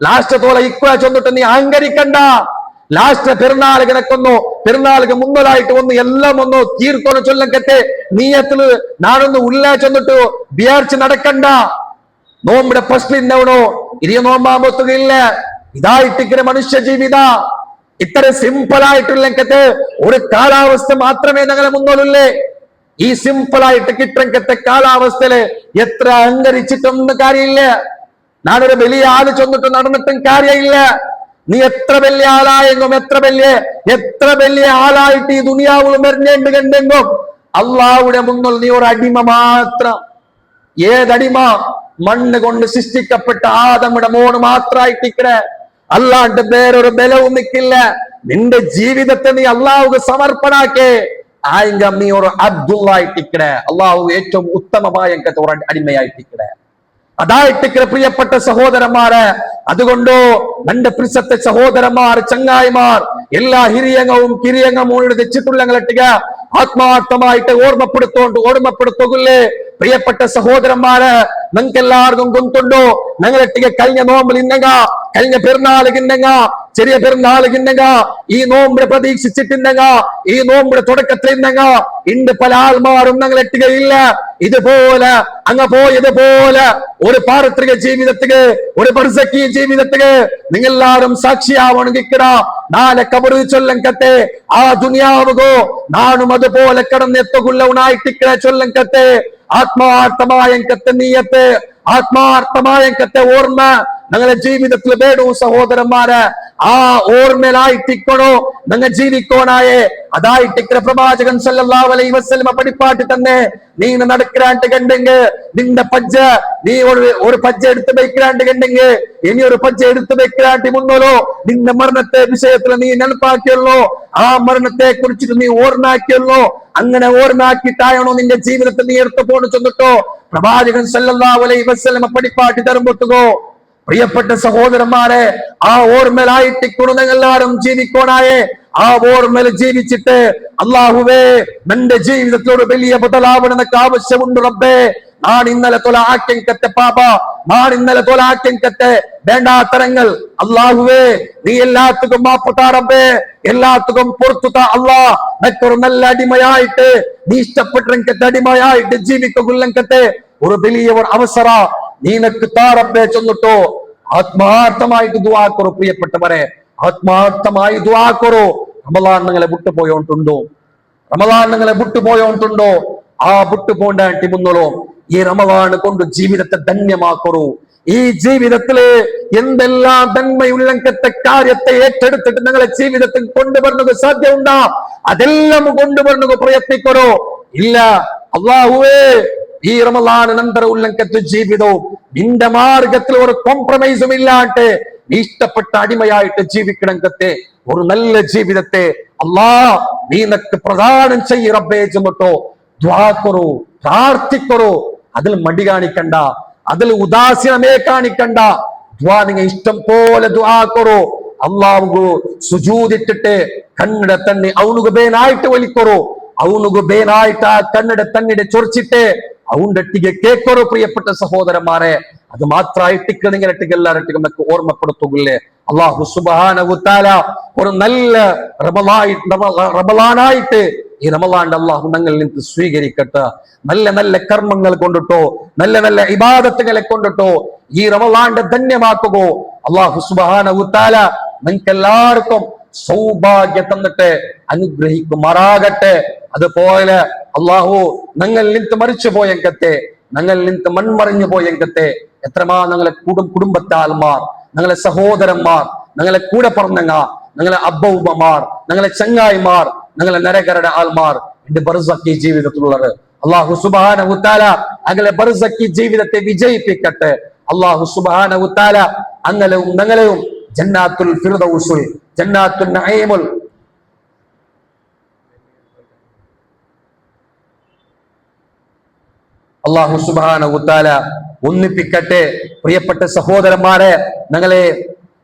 ലാസ്റ്റ് തോല ഇക്വ ചൊന്നിട്ട് നീ അഹങ്കരിക്കണ്ട. ലാസ്റ്റ് പെരുന്നാളിന് മുന്നോലായിട്ട് എല്ലാം തീർത്തോന്ന് ചൊല്ലക്കത്തെ നീയത്തില് നാടൊന്ന് ഉള്ള ചെന്നിട്ട് വിചാരിച്ച് നടക്കണ്ട. നോമ്പിടെ ഫസ്റ്റ് ഇന്നവണോ 20 നോമ്പാകുമ്പോത്തുകയില്ല. ഇതായിട്ടിക്കണ മനുഷ്യ ജീവിത. ഇത്ര സിമ്പിൾ ആയിട്ടുള്ള ഒരു കാലാവസ്ഥ മാത്രമേ ഞങ്ങളെ മുന്നോലുള്ളേ. ഈ സിമ്പിൾ ആയിട്ട് കിട്ടങ്കത്തെ കാലാവസ്ഥയില് എത്ര അഹങ്കരിച്ചിട്ടൊന്നും കാര്യമില്ല. ഞാനൊരു വലിയ ആള് ചെന്നിട്ട് നടന്നിട്ടും കാര്യമില്ല. നീ എത്ര വലിയ ആളായെങ്കും എത്ര വലിയ ആളായിട്ട് ഈ ദുനിയാവിൽ മെറിഞ്ഞേണ്ട് കണ്ടെങ്കും അള്ളാഹുടെ മുന്നിൽ നീ ഒരു അടിമ മാത്രം. ഏതടിമ? മണ്ണ് കൊണ്ട് സൃഷ്ടിക്കപ്പെട്ട ആദമുടെ മോണ് മാത്രമായിട്ടിക്കണ. അല്ലാണ്ട് വേറൊരു ബലവും നിൽക്കില്ല. നിന്റെ ജീവിതത്തെ നീ അള്ളാഹുക്ക് സമർപ്പണാക്കേ. ആയെങ്ക നീ ഒരു അബ്ദുള്ളായിട്ടിക്കണ. അള്ളാഹു ഏറ്റവും ഉത്തമമായ ഒരു അടിമയായിട്ടിക്കണ. അതായിട്ടിക്കണ പ്രിയപ്പെട്ട സഹോദരന്മാരെ. അതുകൊണ്ടോ നിന്റെ പ്രിസത്തെ സഹോദരന്മാർ, ചങ്ങായിമാർ എല്ലാ ഹിരിയങ്ങവും കിരിയങ്ങവും തെച്ചിട്ടുള്ളട്ടിക ആത്മാർത്ഥമായിട്ട് ഓർമ്മപ്പെടുത്തോകില്ലേ? പ്രിയപ്പെട്ട സഹോദരന്മാര്, നിങ്ങൾക്ക് എല്ലാവർക്കും ഗൊന്തുണ്ടോ? ഞങ്ങളെട്ടിಗೆ കഴിഞ്ഞ നോമ്പിൽ ഇന്നങ്ങ, കഴിഞ്ഞ പെരുന്നാളിന്നങ്ങ, ചെറിയ പെരുന്നാളിന്നങ്ങ ഈ നോമ്പിനെ പ്രതീക്ഷിച്ചിട്ടുണ്ടെങ്ക, ഈ നോമ്പിന്റെ തുടക്കത്തിൽ ഇന്നങ്ങ ഇണ്ട് പല ആൾമാരും ഞങ്ങളെട്ടികയില്ല. ഇതുപോലെ അങ്ങ് പോയതുപോലെ ഒരു പാരത്രിക ജീവിതത്തില്, ഒരു ബർസഖി ജീവിതത്തില് നിങ്ങളെല്ലാരും സാക്ഷിയാവണമെങ്കിൽ നാളെ കബറ് ചൊല്ലങ്കത്തെ ആ ദുനിയാവുകോ നാണും അതുപോലെ കടന്നെത്തുകൊള്ളവനായിട്ടിക്കണ ചൊല്ലങ്കത്തെ ആത്മാർത്ഥമായ നീയത്ത്, ആത്മാർത്ഥമായ ഓർമ്മ ഞങ്ങളുടെ ജീവിതത്തിൽ വേണു സഹോദരന്മാര്. ആ ഓർമ്മയിലായിട്ടിക്കണോ നിങ്ങൾ ജീവിക്കോണായേ. അതായിട്ടിക്കണ പ്രവാചകൻ സല്ലല്ലാഹു അലൈഹി വസല്ലം പഠിപ്പാട്ടി തന്നെ നീ നടക്കാണ്ട് കണ്ടെങ്കിൽ നിന്റെ നീ ഒരു പജ്ജ എടുത്ത് വെക്കാണ്ട് കണ്ടെങ്കിൽ ഇനി ഒരു പജ്ജ എടുത്ത് വെക്കാണ്ടി മുന്നോലോ നിന്റെ മരണത്തെ വിഷയത്തിൽ നീ നെനപ്പാക്കിയല്ലോ. ആ മരണത്തെ കുറിച്ചിട്ട് നീ ഓർമ്മയാക്കിയല്ലോ. അങ്ങനെ ഓർമ്മയാക്കിയിട്ടാണോ നിന്റെ ജീവിതത്തിൽ നീ എടുത്തു പോണു ചെന്നിട്ടോ പ്രവാചകൻ സല്ലല്ലാഹു അലൈഹി വസല്ലം പഠിപ്പാട്ടി തരുമ്പോട്ടുകോ. പ്രിയപ്പെട്ട സഹോദരന്മാരെ, ആ ഓർമ്മയിലായിട്ടിക്കണു എല്ലാവരും ജീവിക്കോണായേ. ആ ഓർമ്മയിൽ ജീവിച്ചിട്ട് അള്ളാഹുവേ നിന്റെ ജീവിതത്തിൽ ഒരു വലിയ ബദലാവണമെന്നൊക്കെ ആവശ്യമുണ്ട് റബ്ബേ. നാൻ ഇന്നലെ തൊലാക്കത്തെ പാപ, നാൻ ഇന്നലെ തൊലാക്കത്തെ വേണ്ടാത്തരങ്ങൾ അള്ളാഹുവേ നീ എല്ലാത്തുക്കും മാപ്പുതാ റബ്ബേ, എല്ലാത്തുക്കും പുറത്തുതാ അള്ളാ. മറ്റൊരു നല്ല അടിമയായിട്ട് നീ ഇഷ്ടപ്പെട്ട അടിമയായിട്ട് ജീവിക്കുള്ളത്തെ ഒരു വലിയ ഒരു അവസര നീനക്ക് താ റബ്ബേ ചെന്നിട്ടോ. ആത്മാർത്ഥമായിട്ട് ദുആ കറോ പ്രിയപ്പെട്ടവരെ, ആത്മാർത്ഥമായി ദുആ കറോ. റമളാൻ നിങ്ങളെ വിട്ടുപോയോണ്ടുണ്ടോ? റമളാൻ നിങ്ങളെ വിട്ടുപോയോണ്ടുണ്ടോ? ആ വിട്ടുപോണ്ടാട്ടി മുന്നോളോ. ഈ റമളാൻ കൊണ്ട് ജീവിതത്തെ ധന്യമാക്കറൂ. ഈ ജീവിതത്തില് എന്തെല്ലാം നന്മയുള്ളത്തെ കാര്യത്തെ ഏറ്റെടുത്തിട്ട് നിങ്ങളെ ജീവിതത്തിൽ കൊണ്ടുവരുന്നത് സാധ്യമുണ്ടാ, അതെല്ലാം കൊണ്ടുവരുന്നത് പ്രയത്നിക്കറോ. ഇല്ല അല്ലാഹുവേ ഈ റമളാൻ നന്തര ഉള്ളങ്കത്തെ ജീവിതവും നിന്റെ മാർഗത്തിൽ ഒരു കോംപ്രമൈസും ഇല്ലാണ്ട് ഇഷ്ടപ്പെട്ട അടിമയായിട്ട് ജീവിക്കണം കത്തെ ഒരു നല്ല ജീവിതത്തെ അല്ലാ നീ നിനക്ക് പ്രദാനം ചെയ്യ റബ്ബേ ചെന്നിട്ടോ. ദ്വാ കറോ, പ്രാർത്ഥിക്കറോ. അതിൽ മടി കാണിക്കണ്ട, അതിൽ ഉദാസീനമേ കാണിക്കണ്ട. ദ്വാ നിങ്ങൾ ഇഷ്ടം പോലെ ദ്വാ കറോ. അള്ളാഹു സുജൂദിട്ടിട്ട് കണ്ണിട തന്നെ അവനുക്ക് ബേനായിട്ട് വലിക്കറോ. അവനുക്ക് ബേനായിട്ട് ആ കണ്ണിട തന്നിടെ ചൊറിച്ചിട്ട് അവണ്ടട്ടിಗೆ കേക്കറോ. പ്രിയപ്പെട്ട സഹോദരന്മാരെ, അത് മാത്രമായിട്ട് നിങ്ങളെട്ടിക്ക് എല്ലാരട്ടിക്കും നമുക്ക് ഓർമ്മപ്പെടുത്തുകയില്ലേ. അള്ളാഹു സുബ്ഹാനഹു തആല ഒരു നല്ല റമളാനായിട്ട് ഈ റമളാൻ അള്ളാഹു ഞങ്ങളിൽ നിന്ന് സ്വീകരിക്കട്ടെ. നല്ല നല്ല കർമ്മങ്ങൾ കൊണ്ടിട്ടോ, നല്ല നല്ല ഇബാദത്തുകളെ കൊണ്ടിട്ടോ ഈ റമളാന്റെ ധന്യമാക്കുകയോ അള്ളാഹു സുബ്ഹാനഹു തആല നിങ്ങൾക്ക് എല്ലാവർക്കും സൗഭാഗ്യം തന്നിട്ട് അനുഗ്രഹിക്കുമാറാകട്ടെ. അതുപോലെ അള്ളാഹു ഞങ്ങളിൽ നിന്ന് മരിച്ചു പോയെങ്കത്തെ, ഞങ്ങളിൽ നിന്ന് മൺമറിഞ്ഞു പോയെങ്കത്തെ എത്രമാ ഞങ്ങളെ കുടുംബത്തെ ആൾമാർ, ഞങ്ങളെ സഹോദരന്മാർ, ഞങ്ങളെ കൂടെ പറഞ്ഞങ്ങ, ഞങ്ങളെ അബ്ബൗമ്മമാർ, ഞങ്ങളെ ചങ്ങായിമാർ, ഞങ്ങളെ നരകരുടെ ആൾമാർ എന്റെ ബർസഖി ജീവിതത്തിലുള്ളത് അള്ളാഹു സുബ്ഹാനഹു തആല അങ്ങനെ ബർസഖി ജീവിതത്തെ വിജയിപ്പിക്കട്ടെ. അള്ളാഹു സുബ്ഹാനഹു തആല അങ്ങനെയും ഞങ്ങളെയും ജന്നാത്തുൽ ഫിർദൗസുൽ ജന്നാത്തുൽ നഈമുൽ അള്ളാഹു സുബ്ഹാനഹു തആല ഒന്നിപ്പിക്കട്ടെ. പ്രിയപ്പെട്ട സഹോദരന്മാരെ, ഞങ്ങളെ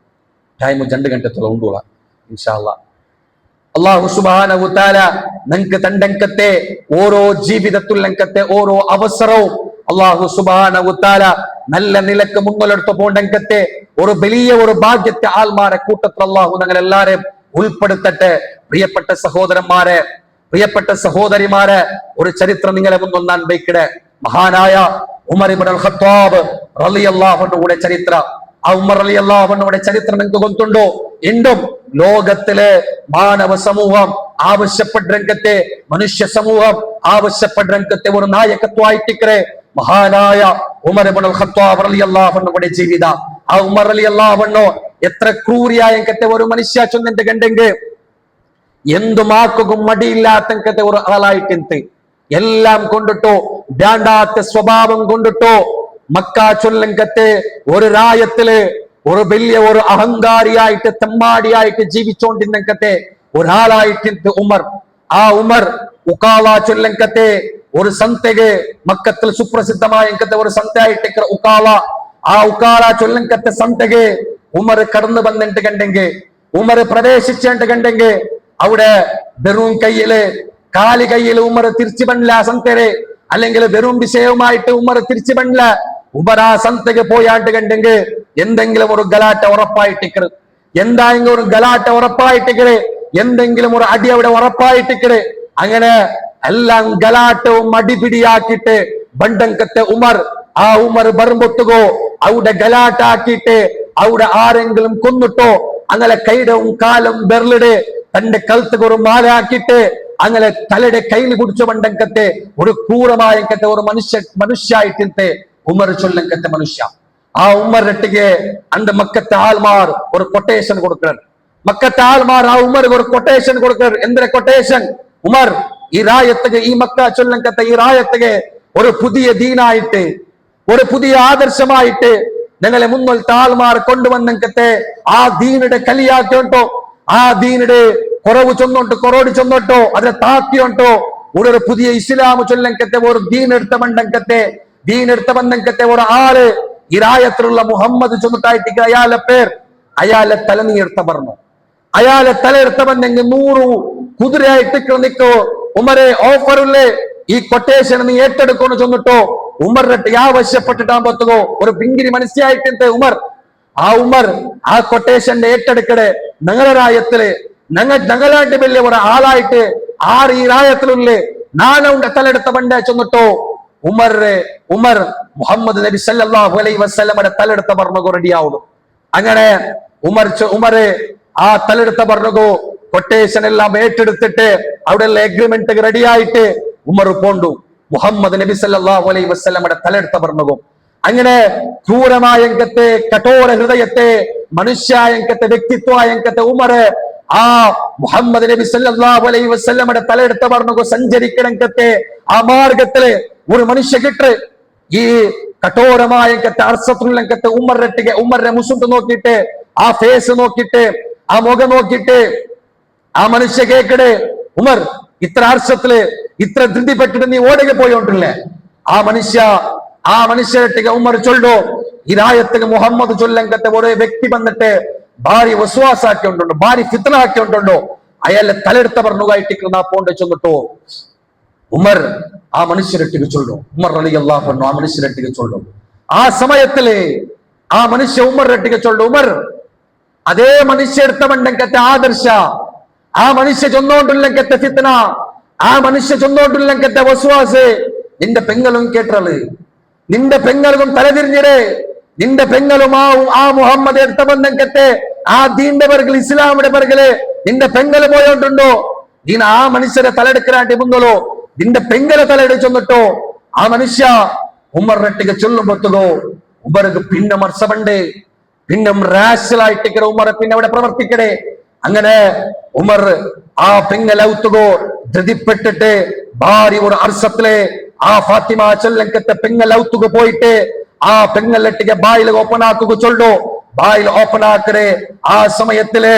ടൈം 2 ഗಂಟೆത്തോളം ഉണ്ടോളാം ഇൻഷാ അല്ലാഹ്. അള്ളാഹു സുബ്ഹാനഹു തആല നിങ്ങൾക്ക് തണ്ടങ്കത്തെ ഓരോ ജീവിതത്തിലങ്കത്തെ ഓരോ അവസരവും അള്ളാഹു സുബ്ഹാനഹു തആല നല്ല നിലക്ക് മുന്നോട്ടെടുത്ത് പോകണ്ടങ്കത്തെ ഒരു വലിയ ഒരു ഭാഗ്യത്തെ ആൾമാരെ കൂട്ടത്തിൽ അള്ളാഹു ഞങ്ങൾ എല്ലാരെയും ഉൾപ്പെടുത്തട്ടെ. പ്രിയപ്പെട്ട സഹോദരന്മാരെ, പ്രിയപ്പെട്ട സഹോദരിമാരെ, ഒരു ചരിത്രം നിങ്ങളെ മുന്നിൽ ഞാൻ വയ്ക്കട്ടെ. മഹാനായ ഉമർ ഇബ്നുൽ ഖത്താബ് റളിയല്ലാഹു അൻഹുയുടെ ചരിത്രം. ആ ഉമർ റളിയല്ലാഹു അൻഹുയുടെ ചരിത്രം നിങ്ങൾക്ക് ഗൊന്തുണ്ടോ? ഇണ്ടും ലോകത്തിലെ മാനവ സമൂഹം ആവശ്യപ്പെട്ട രംഗത്തെ, മനുഷ്യ സമൂഹം ആവശ്യപ്പെട്ട രംഗത്തെ ഒരു നായകത്വമായിട്ടിക്കരെ മഹാനായ ഉമർ ഇബ്നുൽ ഖത്താബ് റളിയല്ലാഹു അൻഹുയുടെ ജീവിതം. ആ ഉമർ റളിയല്ലാഹു അൻഹു എത്ര ക്രൂരിയായ രംഗത്തെ ഒരു മനുഷ്യ ചൊന്നിട്ട് കണ്ടെങ്കിൽ എന്തുമാക്കും മടിയില്ലാത്ത ഒരു ആളായിട്ടുണ്ട്. എല്ലാം കൊണ്ടിട്ടോ, വേണ്ടാത്ത സ്വഭാവം കൊണ്ടിട്ടോ മക്ക ചൊല്ലങ്കത്തെ ഒരു രായത്തില് ഒരു വലിയ ഒരു അഹങ്കാരിയായിട്ട് തെമ്മാടിയായിട്ട് ജീവിച്ചോണ്ടിരുന്നത്തെ ഒരാളായിട്ട് ഉമർ. ആ ഉമർ ഉക്കാള ചൊല്ലങ്കത്തെ ഒരു സന്തಗೆ മക്കത്തിൽ സുപ്രസിദ്ധമായ ഒരു സന്തയായിട്ട് ഉക്കാള. ആ ഉക്കാള ചൊല്ലങ്കത്തെ സന്തಗೆ ഉമർ കടന്നു വന്നിട്ട് കണ്ടെങ്കിൽ, ഉമർ പ്രവേശിച്ചിട്ട് കണ്ടെങ്കിൽ അവിടെ വെറും കയ്യില് കാലി കയ്യിൽ ഉമർ തിരിച്ചു പണില്ല സന്തരെ, അല്ലെങ്കിൽ വെറും വിഷയവുമായിട്ട് ഉമർ തിരിച്ചു പണില്ല. ഉമർ ആ സന്തക്ക് പോയാട്ട് കണ്ടെങ്കിൽ എന്തെങ്കിലും ഒരു ഗലാട്ട ഉറപ്പായിട്ടിക്കറ്, എന്തായെങ്കിലും ഒരു ഗലാട്ട ഉറപ്പായിട്ടിക്കറ്, എന്തെങ്കിലും ഒരു അടി അവിടെ ഉറപ്പായിട്ടിക്കറ്. അങ്ങനെ എല്ലാം ഗലാട്ടവും അടിപിടിയാക്കിയിട്ട് ബണ്ടങ്കത്തെ ഉമർ, ആ ഉമർ ബർമ്പൊത്തുകോ അവിടെ ഗലാട്ട ആക്കിയിട്ട് അവിടെ ആരെങ്കിലും കൊന്നിട്ടോ അങ്ങനെ കൈടവും കാലും ബെർലിടെ തന്റെ കഴുത്തുക ഒരു മാലാക്കിയിട്ട് അങ്ങനെ തലയുടെ കയ്യിൽ പിടിച്ചു ബണ്ടങ്കത്തെ ഒരു ക്രൂരമായ ഒരു മനുഷ്യായിട്ടിത്തെ ഉമർ ചൊല്ലങ്കത്തെ മനുഷ്യ. ആ ഉമറിട്ടിಗೆ அந்த മക്കത്തെ ആൾമാർ ഒരു കൊട്ടേഷൻ കൊടുക്കണം. മക്കത്തെ ആൾമാർ ആ ഉമർ ഒരു കൊട്ടേഷൻ കൊടുക്കണം. എന്തിനെ കൊട്ടേഷൻ? ഉമർ ഈ രായത്തുക, ഈ മക്ക ചൊല്ലങ്കത്തെ ഈ രായത്തുക ഒരു പുതിയ ദീനായിട്ട്, ഒരു പുതിയ ആദർശമായിട്ട് ഞങ്ങളെ മുന്നിലത്തെ ആൾമാർ കൊണ്ടുവന്നങ്കത്തെ ആ ദീനുടെ കലിയാക്കിയോട്ടോ, ആ ദീനുടെ കുറവ് ചൊന്നോട്ടോ, കൊറോടി ചൊന്നോട്ടോ, അതിനെ താക്കിയോട്ടോ ഒരു പുതിയ ഇസ്ലാം ചൊല്ലങ്കത്തെ ഒരു ദീനെടുത്ത ബണ്ടങ്കത്തെ ദീനെടുത്ത ബന്ധങ്കത്തെ ഒരു ആള് ഈ രായത്തിലുള്ള മുഹമ്മദ് ചൊന്നിട്ടായിട്ട് അയാളെ പേർ, അയാളെ തലനീർത്ത പറഞ്ഞു. അയാളെ തലയെടുത്തവന്നെങ്കിൽ 100 കുതിരയായിട്ട് നിൽക്കോ ഉമരെ ഓഫറില്ലേ ഈ കൊട്ടേഷൻ നീ ഏറ്റെടുക്കുന്നു ചെന്നിട്ടോ ഉമറിട്ട് ആവശ്യപ്പെട്ടിട്ടാകുമ്പോത്തോ ഒരു പിങ്കിരി മനസ്സിലായിട്ട് ഉമർ ആ കൊട്ടേഷന്റെ ഏറ്റെടുക്കടെ ഞങ്ങളുടെ രായത്തില് ഞങ്ങളായിട്ട് വലിയ ഒരു ആളായിട്ട് ഈ രായത്തിലുള്ളേ നാണുണ്ട് തലെടുത്തവന്റെ ചെന്നിട്ടോ ഉമർ മുഹമ്മദ് നബി സല്ലല്ലാഹു അലൈഹി വസല്ലമയുടെ തലെടുത്ത പറഞ്ഞോ റെഡിയാവുന്നു. അങ്ങനെ ഉമറ് ആ തലെടുത്ത പറഞ്ഞോ കൊട്ടേഷൻ എല്ലാം ഏറ്റെടുത്തിട്ട് അവിടെ എഗ്രിമെന്റ് റെഡിയായിട്ട് ഉമർ പോണ്ടു മുഹമ്മദ് നബി സല്ലല്ലാഹു അലൈഹി വസല്ലമയുടെ തലെടുത്ത പറഞ്ഞു. അങ്ങനെ ക്രൂരമായങ്കത്തെ കഠോര ഹൃദയത്തെ മനുഷ്യായങ്കത്തെ വ്യക്തിത്വായങ്കത്തെ ഉമറ് ആ മുഹമ്മദ് നബി സല്ലല്ലാഹു അലൈഹി വസല്ലമയുടെ തലെടുത്ത പറഞ്ഞു സഞ്ചരിക്കണങ്കത്തെ ആ മാർഗത്തില് ഒരു മനുഷ്യ കിട്ട് ഈ കഠോരമായങ്കത്തെ അർസത്തുള്ളങ്കത്തെ ഉമറിന്റെ മുസുണ്ട് നോക്കിയിട്ട് ആ ഫേസ് നോക്കിയിട്ട് ആ മുഖം നോക്കിയിട്ട് ആ മനുഷ്യ കേക്കടെ ഉമർ ഇത്ര അർഷത്തില് ഇത്ര ധൃതിപ്പെട്ടിട്ട് നീ ഓടുക പോയോണ്ടില്ലേ ആ മനുഷ്യട്ടിക ഉമർ ചൊല്ലോ ഈ രായത്തിന് മുഹമ്മദ് ചൊല്ലങ്കത്തെ ഓരോ വ്യക്തി വന്നിട്ട് ഭാര്യ വിശ്വാസാക്കിയോണ്ടോ ഭാര്യ ഫിത്നാക്കിയോണ്ടോ അയാളെ തലെടുത്ത പറഞ്ഞുകായിട്ട് നാ പോണ്ട് ചൊന്നിട്ടോ ഉമർ ആ മനുഷ്യരട്ടിക്ക് ചൊല്ലും ഉമർ റളിയല്ലാഹു അൻഹു ആ മനുഷ്യരട്ടിക്ക് ചൊല്ലും. ആ സമയത്തില് ആ മനുഷ്യ ഉമറിരട്ടിക്ക് ചൊല്ലും ഉമർ അതേ മനുഷ്യ എടുത്തവണ്ടങ്കത്തെ ആദർശ ആ മനുഷ്യ ചൊന്നോണ്ടുള്ളങ്കത്തെ ഫിത്ന ആ മനുഷ്യ ചൊന്നോണ്ടുള്ളങ്കത്തെ വസ്വാസ് നിന്റെ പെങ്ങളും കേട്ടത് നിന്റെ പെങ്ങളും തലതിരിഞ്ഞിടെ നിന്റെ പെങ്ങളും ആ മുഹമ്മദ് എടുത്തവണ്ടങ്കത്തെ ആ ദീന്റെ പിറകിൽ ഇസ്ലാമിന്റെ പിറകില് നിന്റെ പെങ്ങള് പോയോണ്ടുണ്ടോ നീ ആ മനുഷ്യരെ തലെടുക്കാനായിട്ട് മുന്നോളോ നിന്റെ പെങ്ങളെ തലയിട് ചെന്നിട്ടോ ആ മനുഷ്യ ഉമറിരട്ടിക ചൊല്ലുമ്പോത്തുകോ ഉമർക്ക് പിന്നെ മർസബണ്ട് പിന്നെ റാഷലായിട്ടിക്കടെ ഉമർ പിന്നെ അവിടെ പ്രവർത്തിക്കടേ. അങ്ങനെ ഉമർ ആ പെങ്ങലൗത്തുകോ ധൃതിപ്പെട്ടിട്ട് ഭാര്യ ഒരു അർസത്തിലെ ആ ഫാത്തിമ ചൊല്ലങ്കത്തെ പെങ്ങലൗത്തുക പോയിട്ട് ആ പെങ്ങലട്ടിക ബായിൽ ഓപ്പണാക്കുക ചൊല്ലോ ബായിൽ ഓപ്പണാക്കടെ. ആ സമയത്തില്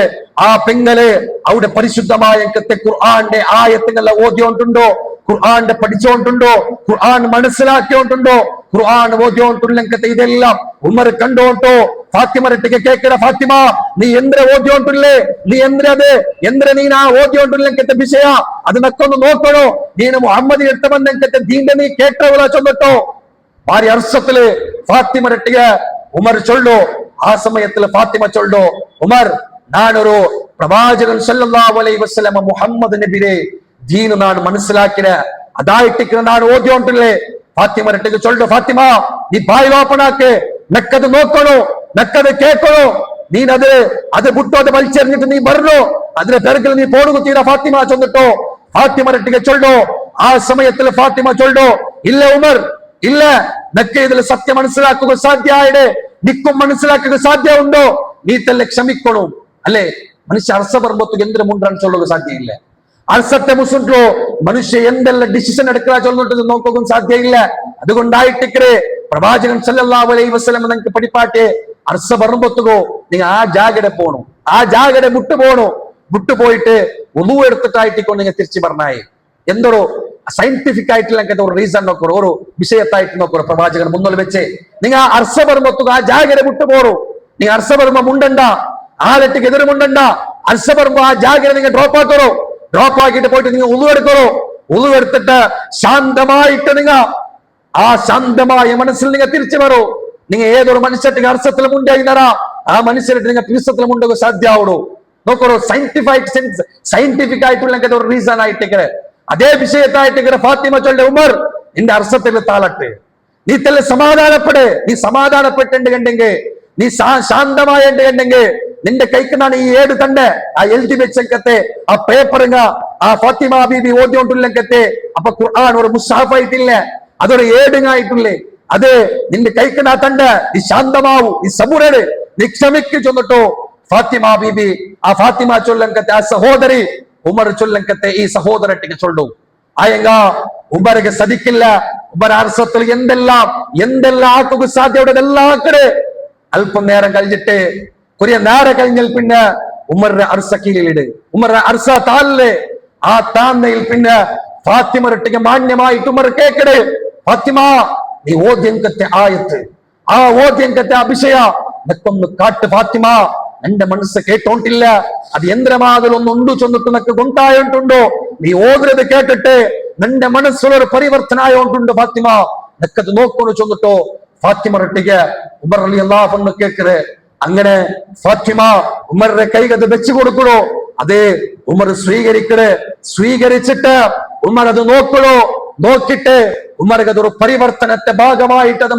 ആ പെങ്ങല് അവിടെ പരിശുദ്ധമായ ഖുർആന്റെ ആയത്തുകളെ ഓതിയോണ്ടുണ്ടോ ഖുർആന്റെ പഠിച്ചോണ്ടുണ്ടോ ഖുർആൻ മനസ്സിലാക്കിയോണ്ടുണ്ടോ ഖുർആൻ ഓതിയോണ്ടുള്ളങ്കത്തെ ഇതെല്ലാം ഉമർ കണ്ടോട്ടോ ഫാത്തിമരട്ടിക്ക് കേക്കട ഫാത്തിമ നീ എന്തിനെ ഓതിയോണ്ടില്ലേ നീ എന്തിനെ നീ ആ ഓതിയോണ്ടുള്ളങ്കത്തെ വിഷയ അത് നക്കൊന്ന് നോക്കണോ നീന് മുഹമ്മദ് എടുത്തവന്നങ്കത്തെ ദീന്റെ നീ കേട്ടവള ചൊന്നിട്ടോ ഭാര്യ അർസത്തില് ഫാത്തിമരട്ടിക ഉമർ ചൊല്ലോ. ആ സമയത്തില് ഫാത്തിമ ചൊല്ലോ ഉമർ നാനൊരു പ്രവാചകൻ സല്ലല്ലാഹു അലൈഹി വസല്ലമ മുഹമ്മദ് നബിയെ ദീന് നാണ് മനസ്സിലാക്കിയ അതായിട്ട് നാണ് ഓതിയോണ്ടില്ലേ ഫാത്തിമരട്ടിക്ക് ചൊല്ലോ ഫാത്തിമ നീ ബായ് ഓപ്പണാക്ക് നക്കത് നോക്കണോ നക്കത് കേൾക്കണോ നീ അത് വിട്ടോത് വലിച്ചെറിഞ്ഞിട്ട് നീ വരണോ അതിന്റെ പിറകിൽ നീ പോടുകുത്തീര ഫാത്തിമ ചൊന്നിട്ടോ ഫാത്തിമരട്ടിക്ക് ചൊല്ലോ. ആ സമയത്തിൽ ഫാത്തിമ ചൊല്ലോ ഇല്ല ഉമർ ഇല്ല നക്ക് ഇതിൽ സത്യം മനസ്സിലാക്കുക സാധ്യമായിടെ നിക്കും മനസ്സിലാക്കുക സാധ്യമുണ്ടോ നീ തന്നെ ക്ഷമിക്കണോ അല്ലെ മനുഷ്യ അർസ പറമ്പത്ത് എന്തിനു മുണ്ടാൻ ചൊല്ലുക സാധ്യമില്ല. അർസത്തെ മുസ്ലിംോ മനുഷ്യ എന്തെല്ലാം ഡിസിഷൻ എടുക്കുക ചൊല്ലിട്ട് നോക്കുക സാധ്യമില്ല. അതുകൊണ്ടായിട്ടിക്കേ പ്രവാചകൻ സല്ലല്ലാഹു അലൈഹി വസല്ലം നിങ്ങൾക്ക് പഠിപ്പാട്ടെ അർസ പറമ്പത്തുകോ നീ ആ ജാഗടെ പോണു ആ ജാഗടെ വിട്ടുപോയിട്ട് ഒന്നു എടുത്തിട്ടായിട്ടിക്കൊണ്ട് നിങ്ങൾ തിരിച്ചു പറഞ്ഞായി എന്തോ സയന്റിഫിക് ആയിട്ടുള്ള ഒരു റീസൺ നോക്കൂ ഒരു വിഷയത്തായിട്ട് നോക്കൂ പ്രവാചകൻ മുന്നിൽ വെച്ച് നിങ്ങൾ ആ അർസ പറമ്പത്തുക ആ ജാഗടെ വിട്ടുപോറു നീ അർസ പറമ്പം ഉണ്ടണ്ട ആലട്ടിക്ക് എതിരുമുണ്ടണ്ട അർസ പറമ്പ് ആ ജാഗരെ നിങ്ങൾ ഡ്രോപ്പ് ആക്കിയിട്ട് പോയിട്ട് നിങ്ങൾ ഉളു എടുത്തിട്ട് ശാന്തമായിട്ട് നിങ്ങൾ ആ ശാന്തമായ മനസ്സിൽ നിങ്ങൾ തിരിച്ചു വരൂ. നിങ്ങൾ ഏതൊരു മനുഷ്യർക്ക് അർസത്തിലും ഉണ്ടായിരുന്നാ ആ മനുഷ്യർക്ക് നിങ്ങൾ പിരിസത്തിലും ഉണ്ടാകുക സാധ്യമാവുള്ളൂ. നോക്കൂ സയന്റിഫിക് ആയിട്ടുള്ള ഒരു റീസൺ ആയിട്ട് അതേ വിഷയത്തായിട്ട് ഫാത്തിമ ചൊല്ല ഉമർ നിന്റെ അർസത്തിൽ താളട്ട് നീ തന്നെ നീ സമാധാനപ്പെട്ടുണ്ടെങ്കിൽ നീ ശാന്തമായിട്ടുണ്ടെങ്കിൽ നിന്റെ കൈക്കുന്നാണ് ഈ ഏട് തന്നെ ആ എഴുതി വെച്ചക്കത്തെ ആ പേപ്പറുങ്ങ ആ ഫാത്തിമ ബീബി ഓദ്യോണ്ടുള്ളങ്കത്തെ അപ്പൊ ഖുർആൻ ഒരു മുസാഫായിട്ടില്ല അതൊരു ഏടുങ്ങായിട്ടില്ലേ അത് നിന്റെ കൈക്കനാ തണ്ട നീ ശാന്തമാവൂ നീ സബുരട് നീ ക്ഷമിക്കു ചൊന്നിട്ടോ ഫാത്തിമ ബീബി ആ ഫാത്തിമ ചൊല്ലങ്കത്തെ ആ സഹോദരി ഉമർ ചൊല്ലങ്കത്തെ ഈ സഹോദരട്ടിക്ക് ചൊല്ലു ആയെങ്ക ഉമർക്ക് സദിക്കില്ല ഉമർ അർസത്തിൽ എന്തെല്ലാം ആക്കുക സാധ്യതയെല്ലാം ആക്കടെ. അല്പം നേരം കഴിഞ്ഞിട്ട് കുറെ നേരം കഴിഞ്ഞാൽ പിന്നെ ഉമറിന്റെ അർസ കീഴിലിട് ഉമറിന്റെ അർസ താല്ലേ ആ താന്നയിൽ പിന്നെ ഫാത്തിമരട്ടിക്ക് മാന്യമായിട്ട് ഉമർ കേക്കടെ ഫാത്തിമ നീ ഓദ്യങ്കത്തെ ആയത്ത് ആ ഓദ്യങ്കത്തെ അഭിഷയ നക്കൊന്ന് കാട്ട് ഫാത്തിമ എന്റെ മനസ്സ് കേട്ടോണ്ടില്ല, അത് യന്ത്രമാകലൊന്നുണ്ടു ചെന്നിട്ട് നിനക്ക് ഗുണ്ടായോണ്ടുണ്ടോ, നീ ഓതുന്നത് കേട്ടിട്ട് നിന്റെ മനസ്സിലൊരു പരിവർത്തനായോണ്ടുണ്ട് ഫാത്തിമ, നിനക്കത് നോക്കുന്നു ചെന്നിട്ടോ ഫാത്തിമ റെട്ടിക ഉമർ റളിയല്ലാഹു അൻഹു കേക്കറ്. അങ്ങനെ ഫാത്തിമ ഉമറിന്റെ കൈകത് വെച്ചു കൊടുക്കണോ, അതേ ഉമർ സ്വീകരിച്ചിട്ട് ഉമർ അത് നോക്കണോ, നോക്കിട്ട് ഉമർക്ക് അതൊരു പരിവർത്തനത്തെ ഭാഗമായിട്ട് അത്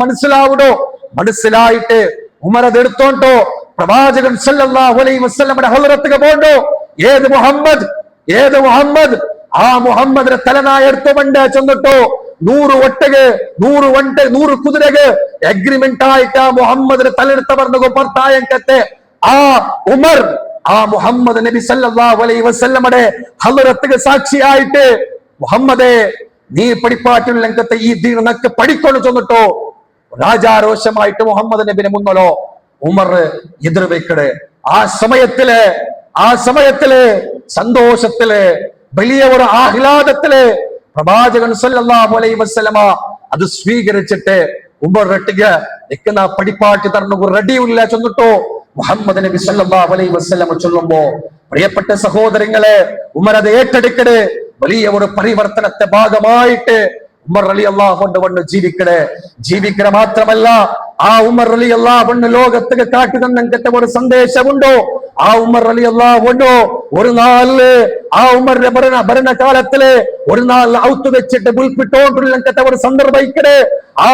മനസ്സിലായിട്ട് ഉമർ അത് എടുത്തോണ്ടോ പ്രവാചകൻ സല്ലല്ലാഹു അലൈഹി വസല്ലമയുടെ ഹളറത്തുക പോണ്ടോ. ഏത് മുഹമ്മദ് ആ മുഹമ്മദിന്റെ തലനായ എടുത്തുകൊണ്ട് ചെന്നിട്ടോ 100 ഒട്ടക് 100 കുതിരക് അഗ്രിമെന്റ് ആയിട്ട് ആ മുഹമ്മദിന്റെ തലെടുത്ത പറഞ്ഞു ഭർത്തായങ്കത്തെ ആ ഉമർ ആ മുഹമ്മദ് നബി സല്ലല്ലാഹു അലൈഹി വസല്ലമയുടെ ഹളറത്തുക സാക്ഷിയായിട്ട് മുഹമ്മദേ നീ പഠിപ്പാറ്റുള്ള ലംഘത്തെ ഈ ദീൻ നക്ക് പഠിക്കൊണ്ട് ചെന്നിട്ടോ രാജാരോഷമായിട്ട് മുഹമ്മദ് നബിനെ മുന്നോലോ ഉമർ എതിർവെക്കട്. ആ സമയത്തില് സന്തോഷത്തില് വലിയ ഒരു ആഹ്ലാദത്തില് പ്രവാചകൻ സല്ലല്ലാഹു അലൈഹി വസല്ലമ അത് സ്വീകരിച്ചിട്ട് ഉമർ റെട്ടിക നിൽക്കുന്ന പഠിപ്പാട്ടി തരണു റെഡിയില്ല ചെന്നിട്ടോ മുഹമ്മദ് നബി സല്ലല്ലാഹു അലൈഹി വസല്ലമ ചൊല്ലുമ്പോ പ്രിയപ്പെട്ട സഹോദരങ്ങളെ ഉമർ അത് ഏറ്റെടുക്കട്. വലിയ ഒരു പരിവർത്തനത്തെ ഭാഗമായിട്ട് ഉമർ റളിയല്ലാഹു അൻഹു ജീവിക്കണ മാത്രമല്ല ആ ഉമർ റളിയല്ലാഹു അൻഹു ലോകത്തേക്ക് കാട്ടി തന്ന ഒരു സന്ദേശമുണ്ടോ. ആ ഉമർ റളിയല്ലാഹു അൻഹു ഒരു നാളില് ആ ഉമറിന്റെ ഭരണകാലത്തില് ഒരു നാൾ ഔത്ത് വെച്ചിട്ട് ബുൽപ്പിട്ടോണ്ടുള്ള ഒരു സന്ദർഭിക്കടെ. ആ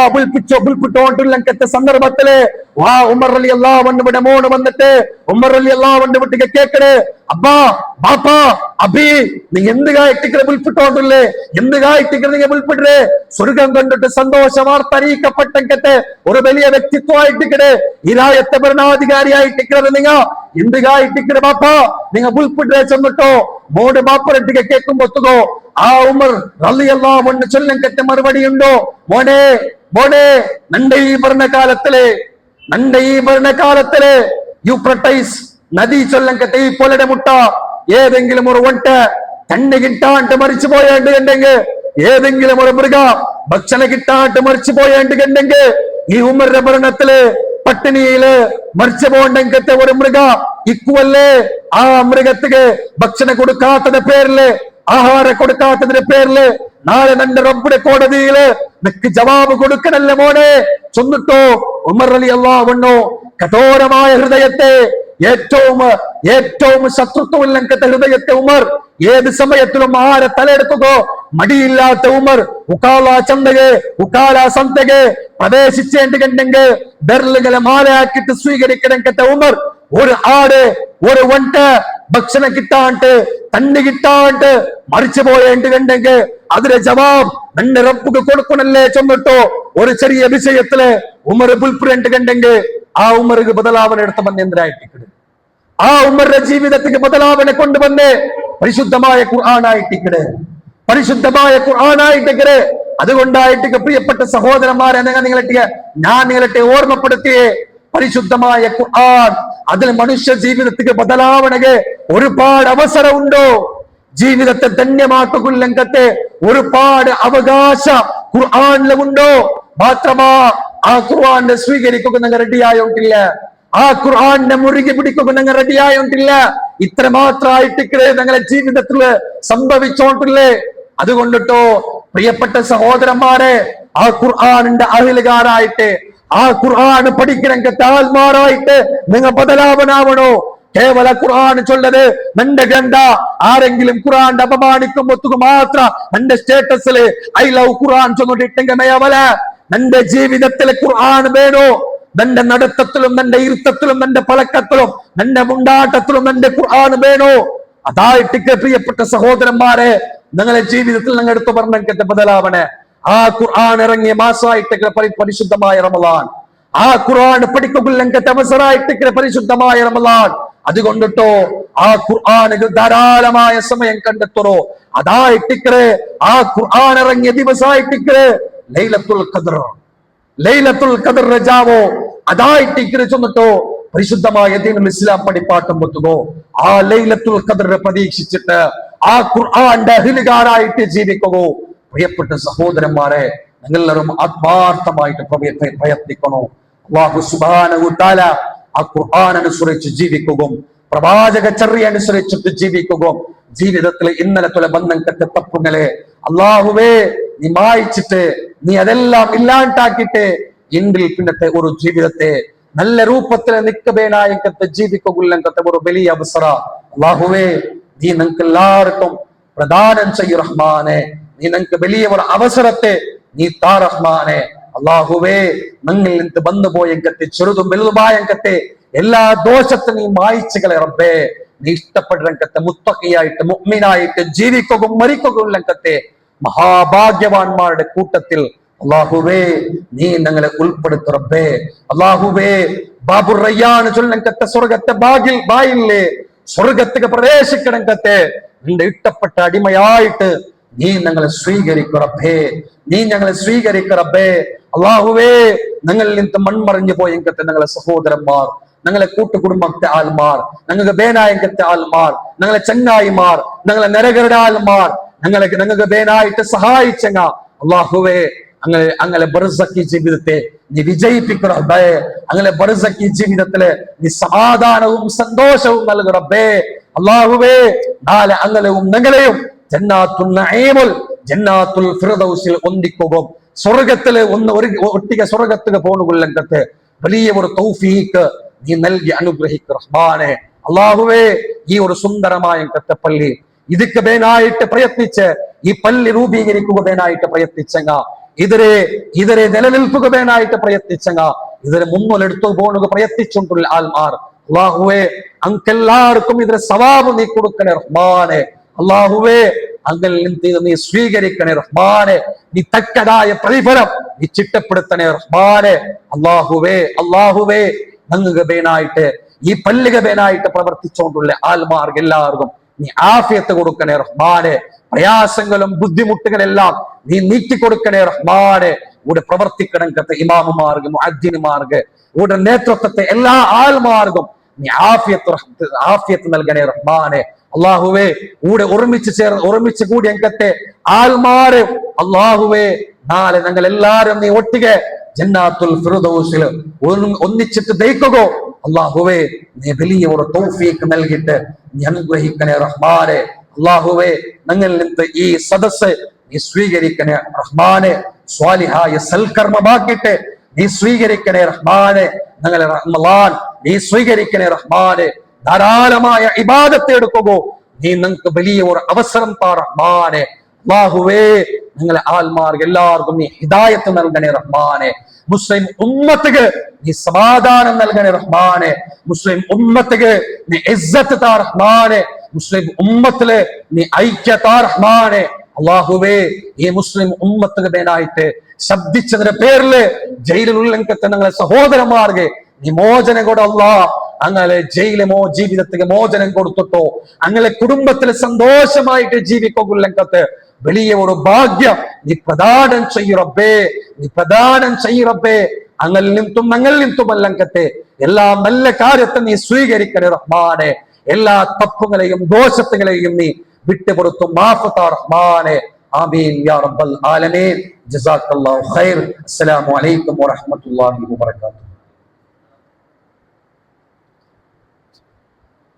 ബുൽപ്പിട്ടോണ്ടുള്ള സന്ദർഭത്തില് ആ ഉമർ റളിയല്ലാഹു അൻഹുവിന്റെ മോന് വന്നിട്ട് ഉമർ റളിയല്ലാഹു അൻഹു വിട്ടിക്ക് കേക്കടെ, അബ്ബാ ബാപ്പാ അബി നീ എന്തുകാ ഇട്ടിക്കണ ബുൽപ്പിട്ടോണ്ടില്ലേ, എന്തുകാ ഇട്ടിക്കണ നീ ബുൽപ്പിട്ടേ, സ്വർഗം കണ്ടിട്ട് സന്തോഷ വാർത്ത അറിയിക്കപ്പെട്ടെങ്കത്തെ ഒരു വലിയ വ്യക്തിത്വമായിട്ടിക്കടെ, ഇരായത്തെ ഭരണാധികാരിയായിട്ടിക്കണത് നിങ്ങ എന്തുകാ ഇട്ടിക്കണ ബാപ്പാ നിങ്ങ ബുൽപ്പിട്ടേ ചെന്നിട്ടോ മോട് ബാപ്പറട്ടിക്ക് കേൾക്കുമ്പോത്തുകോ ആ ഉമർ റളിയല്ലാഹു അൻഹു ചൊല്ലങ്കത്തെ മറുപടി ഉണ്ടോ, മോനെ നന്റെ ഈ ഭരണകാലത്തില് യൂഫ്രട്ടൈസ് നദി ചൊല്ലങ്കത്തെ ഈ പൊലയുടെ മുട്ട ഏതെങ്കിലും ഒരു ഒട്ട കണ്ണ് കിട്ടാണ്ട് മരിച്ചു പോയേണ്ടുണ്ടെങ്കിൽ, ഏതെങ്കിലും ഒരു മൃഗ ഭക്ഷണം കിട്ടാണ്ട് മരിച്ചു പോയേണ്ടുണ്ടെങ്കിൽ ഈ ഉമറിന്റെ ഭരണത്തില് പട്ടിണിയില് മരിച്ചു പോകണ്ടെങ്കത്തെ ഒരു മൃഗ ഇക്കുവല്ലേ ആ മൃഗത്തിന് ഭക്ഷണം കൊടുക്കാത്തതിന്റെ പേരില് ആഹാരം കൊടുക്കാത്തതിന്റെ പേരില് നാളെ നിന്റെ റബ്ബുടെ കോടതിയില് നിനക്ക് ജവാബ് കൊടുക്കണല്ലേ മോനെ ചൊന്നിട്ടോ. ഉമർ റളിയല്ലാഹു അൻഹു കഠോരമായ ഹൃദയത്തെ ഏറ്റവും ശത്രുത്വമില്ലങ്കത്തെ ഹൃദയത്തെ ഉമർ ഏത് സമയത്തിലും ആരെ തലയെടുക്കുകയോ മടിയില്ലാത്ത ഉമർ ഉക്കാല സന്തകെ പ്രവേശിച്ചേണ്ടുകണ്ടെങ്കിൽ ബെർലുകളെ മാലയാക്കിട്ട് സ്വീകരിക്കണമെങ്കത്തെ ഉമർ ഒരു ആട് ഒരു വണ്ട് ഭക്ഷണം കിട്ടാണ്ട് തണ്ണി കിട്ടാണ്ട് മറിച്ചു പോയേണ്ടുകണ്ടെങ്കിൽ അതിന്റെ ജവാബ് നിന്റെ റബ്ബുക്ക് കൊടുക്കണല്ലേ ചൊന്നിട്ടോ. ഒരു ചെറിയ വിഷയത്തില് ഉമർ പുൽപ്പുരണ്ടുകണ്ടെങ്കിൽ ആ ഉമർക്ക് ബദലാവന എടുത്ത ബന്ധേന്ദ്രായിട്ടിക്കട്. ആ ഉമറുടെ ജീവിതത്തിക്ക് ബദലാവനെ കൊണ്ടുവന്ന് പരിശുദ്ധമായ ഖുർആനായിട്ടിക്കട്, പരിശുദ്ധമായ ഖുർആനായിട്ടിക്കട്. അതുകൊണ്ടായിട്ട് പ്രിയപ്പെട്ട സഹോദരന്മാരെ ഞാൻ നിങ്ങളെ ഓർമ്മപ്പെടുത്തിയേ പരിശുദ്ധമായ ഖുർആൻ അതിൽ മനുഷ്യ ജീവിതത്തിക്ക് ബദലാവണക്ക് ഒരുപാട് അവസരമുണ്ടോ. ജീവിതത്തെ ധന്യമാക്കുല്ലങ്കത്തെ ഒരുപാട് അവകാശ ഖുർആനിലുണ്ടോ. മാത്രമാ ആ ഖുർആനെ സ്വീകരിക്കുക നിങ്ങൾ റെഡിയായോണ്ടില്ല, ആ ഖുർആനെ മുറുകെ പിടിക്കുക നിങ്ങൾ റെഡിയായോണ്ടില്ല. ഇത്ര മാത്രമായിട്ട് നിങ്ങളെ ജീവിതത്തിൽ സംഭവിച്ചോണ്ടില്ലേ. അതുകൊണ്ടിട്ടോ പ്രിയപ്പെട്ട സഹോദരന്മാരെ ആ ഖുർആനിന്റെ അഹിലുകാരായിട്ട് ആ ഖുർആൻ പഠിക്കണമെങ്കിൽ ആത്മാരായിട്ട് നിങ്ങൾ ബദലാവനാവണോ. കേവല ഖുർആൻ ചൊല്ലത് നിന്റെ ഗ്രന്ഥ ആരെങ്കിലും ഖുർആന്റെ അപമാനിക്കുമ്പോ മാത്രം നിന്റെ സ്റ്റേറ്റസില് ഐ ലവ് ഖുർആൻ ചൊന്നിട്ടിട്ടെങ്കമേവല നിന്റെ ജീവിതത്തിലെ ഖുർആൻ വേണോ. നിന്റെ നടത്തത്തിലും നിന്റെ ഇരുത്തത്തിലും നിന്റെ പഴക്കത്തിലും നിന്റെ മുണ്ടാട്ടത്തിലും നിന്റെ ഖുർആൻ വേണോ. അതായിട്ട് പ്രിയപ്പെട്ട സഹോദരന്മാരെ നിങ്ങളെ ജീവിതത്തിൽ നിങ്ങൾ എടുത്തു പറഞ്ഞ ബദലാവണേ. ആ ഖുർആൻ ഇറങ്ങിയ മാസമായിട്ട് പരിശുദ്ധമായ റമളാൻ, ആ ഖുർആൻ പഠിക്കുമ്പോൾ അവസരമായിട്ട് പരിശുദ്ധമായ റമളാൻ. അതുകൊണ്ടിട്ടോ ആ ഖുർആനിൽ ധാരാളമായ സമയം കണ്ടെത്തറോ. അതായിട്ട് ആ ഖുർആൻ ഇറങ്ങിയ ദിവസമായിട്ട് ലൈലത്തുൽ ഖദർ രജാവോ അതായിട്ട് ചെന്നിട്ടോ പരിശുദ്ധമായ ദീനുൽ ഇസ്ലാം പഠിപ്പാട്ടം വെത്തുകോ. ആ ലൈലത്തുൽ ഖദറിനെ പ്രതീക്ഷിച്ചിട്ട് ആ ഖുർആന്റെ അഹിലുകാരായിട്ട് ജീവിക്കുകയോ. പ്രിയപ്പെട്ട സഹോദരന്മാരെ നിങ്ങളെല്ലാവരും ആത്മാർത്ഥമായിട്ട് പ്രയത്നിക്കണോ. അല്ലാഹു സുബ്ഹാനഹു വ തആല ആ ഖുർആൻ അനുസരിച്ച് ജീവിക്കുകയും പ്രവാചക ചര്യ അനുസരിച്ചിട്ട് ജീവിക്കുകയും ജീവിതത്തിൽ ഇന്നലത്തുള്ള ബന്ധങ്ങൾക്ക് തപ്പുങ്ങളെ അള്ളാഹുവേ നീ മായിച്ചിട്ട് നീ അതെല്ലാം ഇല്ലാണ്ടാക്കിയിട്ട് ഇന്നിൽ പിന്നത്തെ ഒരു ജീവിതത്തെ നല്ല രൂപത്തിൽ നിക്കബേനായക്കത്തെ ജീവിക്കുള്ളത്തെ ഒരു വലിയ അവസര അള്ളാഹുവേ നീ നിങ്ങൾക്ക് എല്ലാവർക്കും പ്രദാനം ചെയ്യൂ റഹ്മാനെ. നീ നിങ്ങൾക്ക് വലിയ ഒരു അവസരത്തെ നീ താ റഹ്മാനെ. അള്ളാഹുവേ ഞങ്ങളിൽ നിന്ന് വന്നുപോയെങ്കത്തെ ചെറുതും വലുതുമായെങ്കത്തെ എല്ലാ ദോഷത്തിനും നീ മായിച്ചുകളെ റബ്ബേ. നീ ഇഷ്ടപ്പെട്ട രംഗത്തെ മുത്തഖിയായിട്ട് മുഅ്മിനായിട്ട് ജീവിക്കുകയും മരിക്കുകയും രംഗത്തെ മഹാഭാഗ്യവാന്മാരുടെ കൂട്ടത്തിൽ അള്ളാഹുവേ നീ ഞങ്ങളെ ഉൾപ്പെടുത്തു റബ്ബേ. അള്ളാഹുവേ ബാബുർ റയ്യാൻ ചൊല്ലങ്കത്തെ സ്വർഗത്തെ ബായില്ലേ സ്വർഗത്തേക്ക് പ്രവേശിക്കണങ്കത്തെ നിന്റെ ഇഷ്ടപ്പെട്ട അടിമയായിട്ട് നീ ഞങ്ങളെ സ്വീകരിക്കു റബ്ബേ. നീ ഞങ്ങളെ സ്വീകരിക്കു റബ്ബേ. അള്ളാഹുവേ ഞങ്ങളിൽ നിന്ന് മൺമറിഞ്ഞു പോയെങ്കത്തെ ഞങ്ങളെ സഹോദരന്മാർ, ഞങ്ങളെ കൂട്ടുകുടുംബത്തെ ആൾമാർ, ഞങ്ങൾക്ക് ബേനായങ്കത്തെ ആൾമാർ, ഞങ്ങളെ ചങ്ങായിമാർ, ഞങ്ങളെ നരകരുടെ ആൾമാർ, ഞങ്ങൾക്ക് ബേനായിട്ട് സഹായിച്ചങ്ങ അള്ളാഹുവേ അങ്ങനെ ബർസക്കി ജീവിതത്തെ നീ വിജയിപ്പിക്കു റബ്ബേ. അങ്ങനെ ബർസക്കി ജീവിതത്തില് നീ സമാധാനവും സന്തോഷവും നൽകു റബ്ബേ. അള്ളാഹുവേ നാളെ അങ്ങനെയും ഞങ്ങളെയും ജന്നാത്തുൽ നഈമുൽ ജന്നാത്തുൽ ഫിർദൗസിൽ ഒന്നിക്കുകയും സ്വർഗത്തില് ഒട്ടിക സ്വർഗത്തിന് പോകുന്നതിലങ്കത്തെ വലിയ ഒരു തൗഫീഖ് നീ നൽകി അനുഗ്രഹിക്കു റഹ്മാനെ. അള്ളാഹുവേ ഈ ഒരു സുന്ദരമായ പള്ളി ഇതിക്ക് ബേനായിട്ട് പ്രയത്നിച്ച് ഈ പള്ളി രൂപീകരിക്കുക ബേനായിട്ട് പ്രയത്നിച്ചങ്ങ ഇതിരെ നിലനിൽക്കുക ബേനായിട്ട് പ്രയത്നിച്ചങ്ങ ഇതിനെ മുന്നോലെടുത്തു പോകുക പ്രയത്നിച്ചുകൊണ്ടുള്ള ആൾമാർ അള്ളാഹുവേ അങ്കെല്ലാവർക്കും ഇതിന് സവാബ് നീ കൊടുക്കണേ റഹ്മാനെ. അള്ളാഹുവേ അങ്ങിൽ നിന്ന് നീ സ്വീകരിക്കണേ റഹ്മാനെ. നീ തക്കതായ പ്രതിഫലം നീ ചിട്ടപ്പെടുത്തണേ റഹ്മാനെ. അള്ളാഹുവേ ഞങ്ങൾക്ക് ബേനായിട്ട് ഈ പള്ളിക ബേനായിട്ട് പ്രവർത്തിച്ചുകൊണ്ടുള്ള ആൽമാർക്ക് എല്ലാവർക്കും നീ ആഫിയത്ത് കൊടുക്കണേ റഹ്മാനെ. പ്രയാസങ്ങളും ബുദ്ധിമുട്ടുകളെല്ലാം നീ നീക്കിക്കൊടുക്കണേ റഹ്മാനെ. ഇവിടെ പ്രവർത്തിക്കണം കത്ത് ഇമാമുമാർക്ക് മുഅദ്ദിനുമാർക്ക് ഇവിടെ നേതൃത്വത്തെ എല്ലാ ആൽമാർക്കും നീ ആഫിയത്ത് നൽകണേ റഹ്മാനെ. അള്ളാഹുവേ കൂടെ ഒരുമിച്ച് കൂടി എങ്കത്തെ ആൽമാരെ അള്ളാഹുവേ നാളെ ഞങ്ങൾ എല്ലാരും നീ ഒട്ടിಗೆ ജന്നാത്തുൽ ഫിർദൗസിൽ ഒന്നിച്ചിട്ട് ദയിക്കുകയോ അള്ളാഹുവേ നീ വലിയ ഒരു തൗഫീഖ് നൽകിയിട്ട് നീ അനുഗ്രഹിക്കണേ റഹ്മാനെ. അള്ളാഹുവേ ഞങ്ങളിൽ നിന്ന് ഈ സദസ്സ് നീ സ്വീകരിക്കണേ റഹ്മാനെ. സ്വാലിഹായ സൽക്കർമ്മമാക്കിയിട്ട് നീ സ്വീകരിക്കണേ റഹ്മാനെ. ഞങ്ങളെ റഹ്മാൻ നീ സ്വീകരിക്കണേ റഹ്മാനെ. ധാരാളമായ ഇബാദത്ത് എടുക്കുകയോ നീ ഞങ്ങൾക്ക് വലിയ ഒരു അവസരം താ റഹ്മാനെ. അല്ലാഹുവേ ഞങ്ങളെ ആൽമാർക്ക് എല്ലാവർക്കും നീ ഹിദായത്ത് നൽകണേ റഹ്മാനെ. മുസ്ലിം ഉമ്മത്തിക്ക് നീ സമാധാനം നൽകണേ റഹ്മാനെ. മുസ്ലിം ഉമ്മത്തിക്ക് നീ ഇസ്സത്ത് താ റഹ്മാനെ. മുസ്ലിം ഉമ്മത്തില് നീ ഐക്യത റഹ്മാനെ. അല്ലാഹുവേ ഈ മുസ്ലിം ഉമ്മത്തിന് മേലായിട്ട് ശബ്ദിച്ചതിന്റെ പേരില് ജയിലിലുള്ള ഞങ്ങളെ സഹോദരന്മാർക്ക് നീ മോചനം കൂടെ അല്ലാഹ് അങ്ങനെ ജീവിതത്തിന് മോചനം കൊടുത്തിട്ടോ അങ്ങനെ കുടുംബത്തിൽ സന്തോഷമായിട്ട് ജീവിക്കുള്ളങ്കത്ത് വലിയ ഒരു ഭാഗ്യം നീ പ്രദാനം ചെയ്യറബേ. നീ പ്രദാനം ചെയ്യറബേ. ഞങ്ങളിൽ നിന്നും അല്ലങ്കത്തെ എല്ലാ നല്ല കാര്യത്തെ നീ സ്വീകരിക്കണേ റഹ്മാനെ. എല്ലാ തപ്പുകളെയും ദോഷത്തുകളെയും നീ വിട്ടുപുറത്തും മാഫത്ത റഹ്മാനെ. ആമീൻ യാ റബ്ബൽ ആലമീൻ. ജസാക്കല്ലാഹു ഖൈർ. അസ്സലാമു അലൈക്കും വറഹ്മത്തുള്ളാഹി വബറകാതുഹു.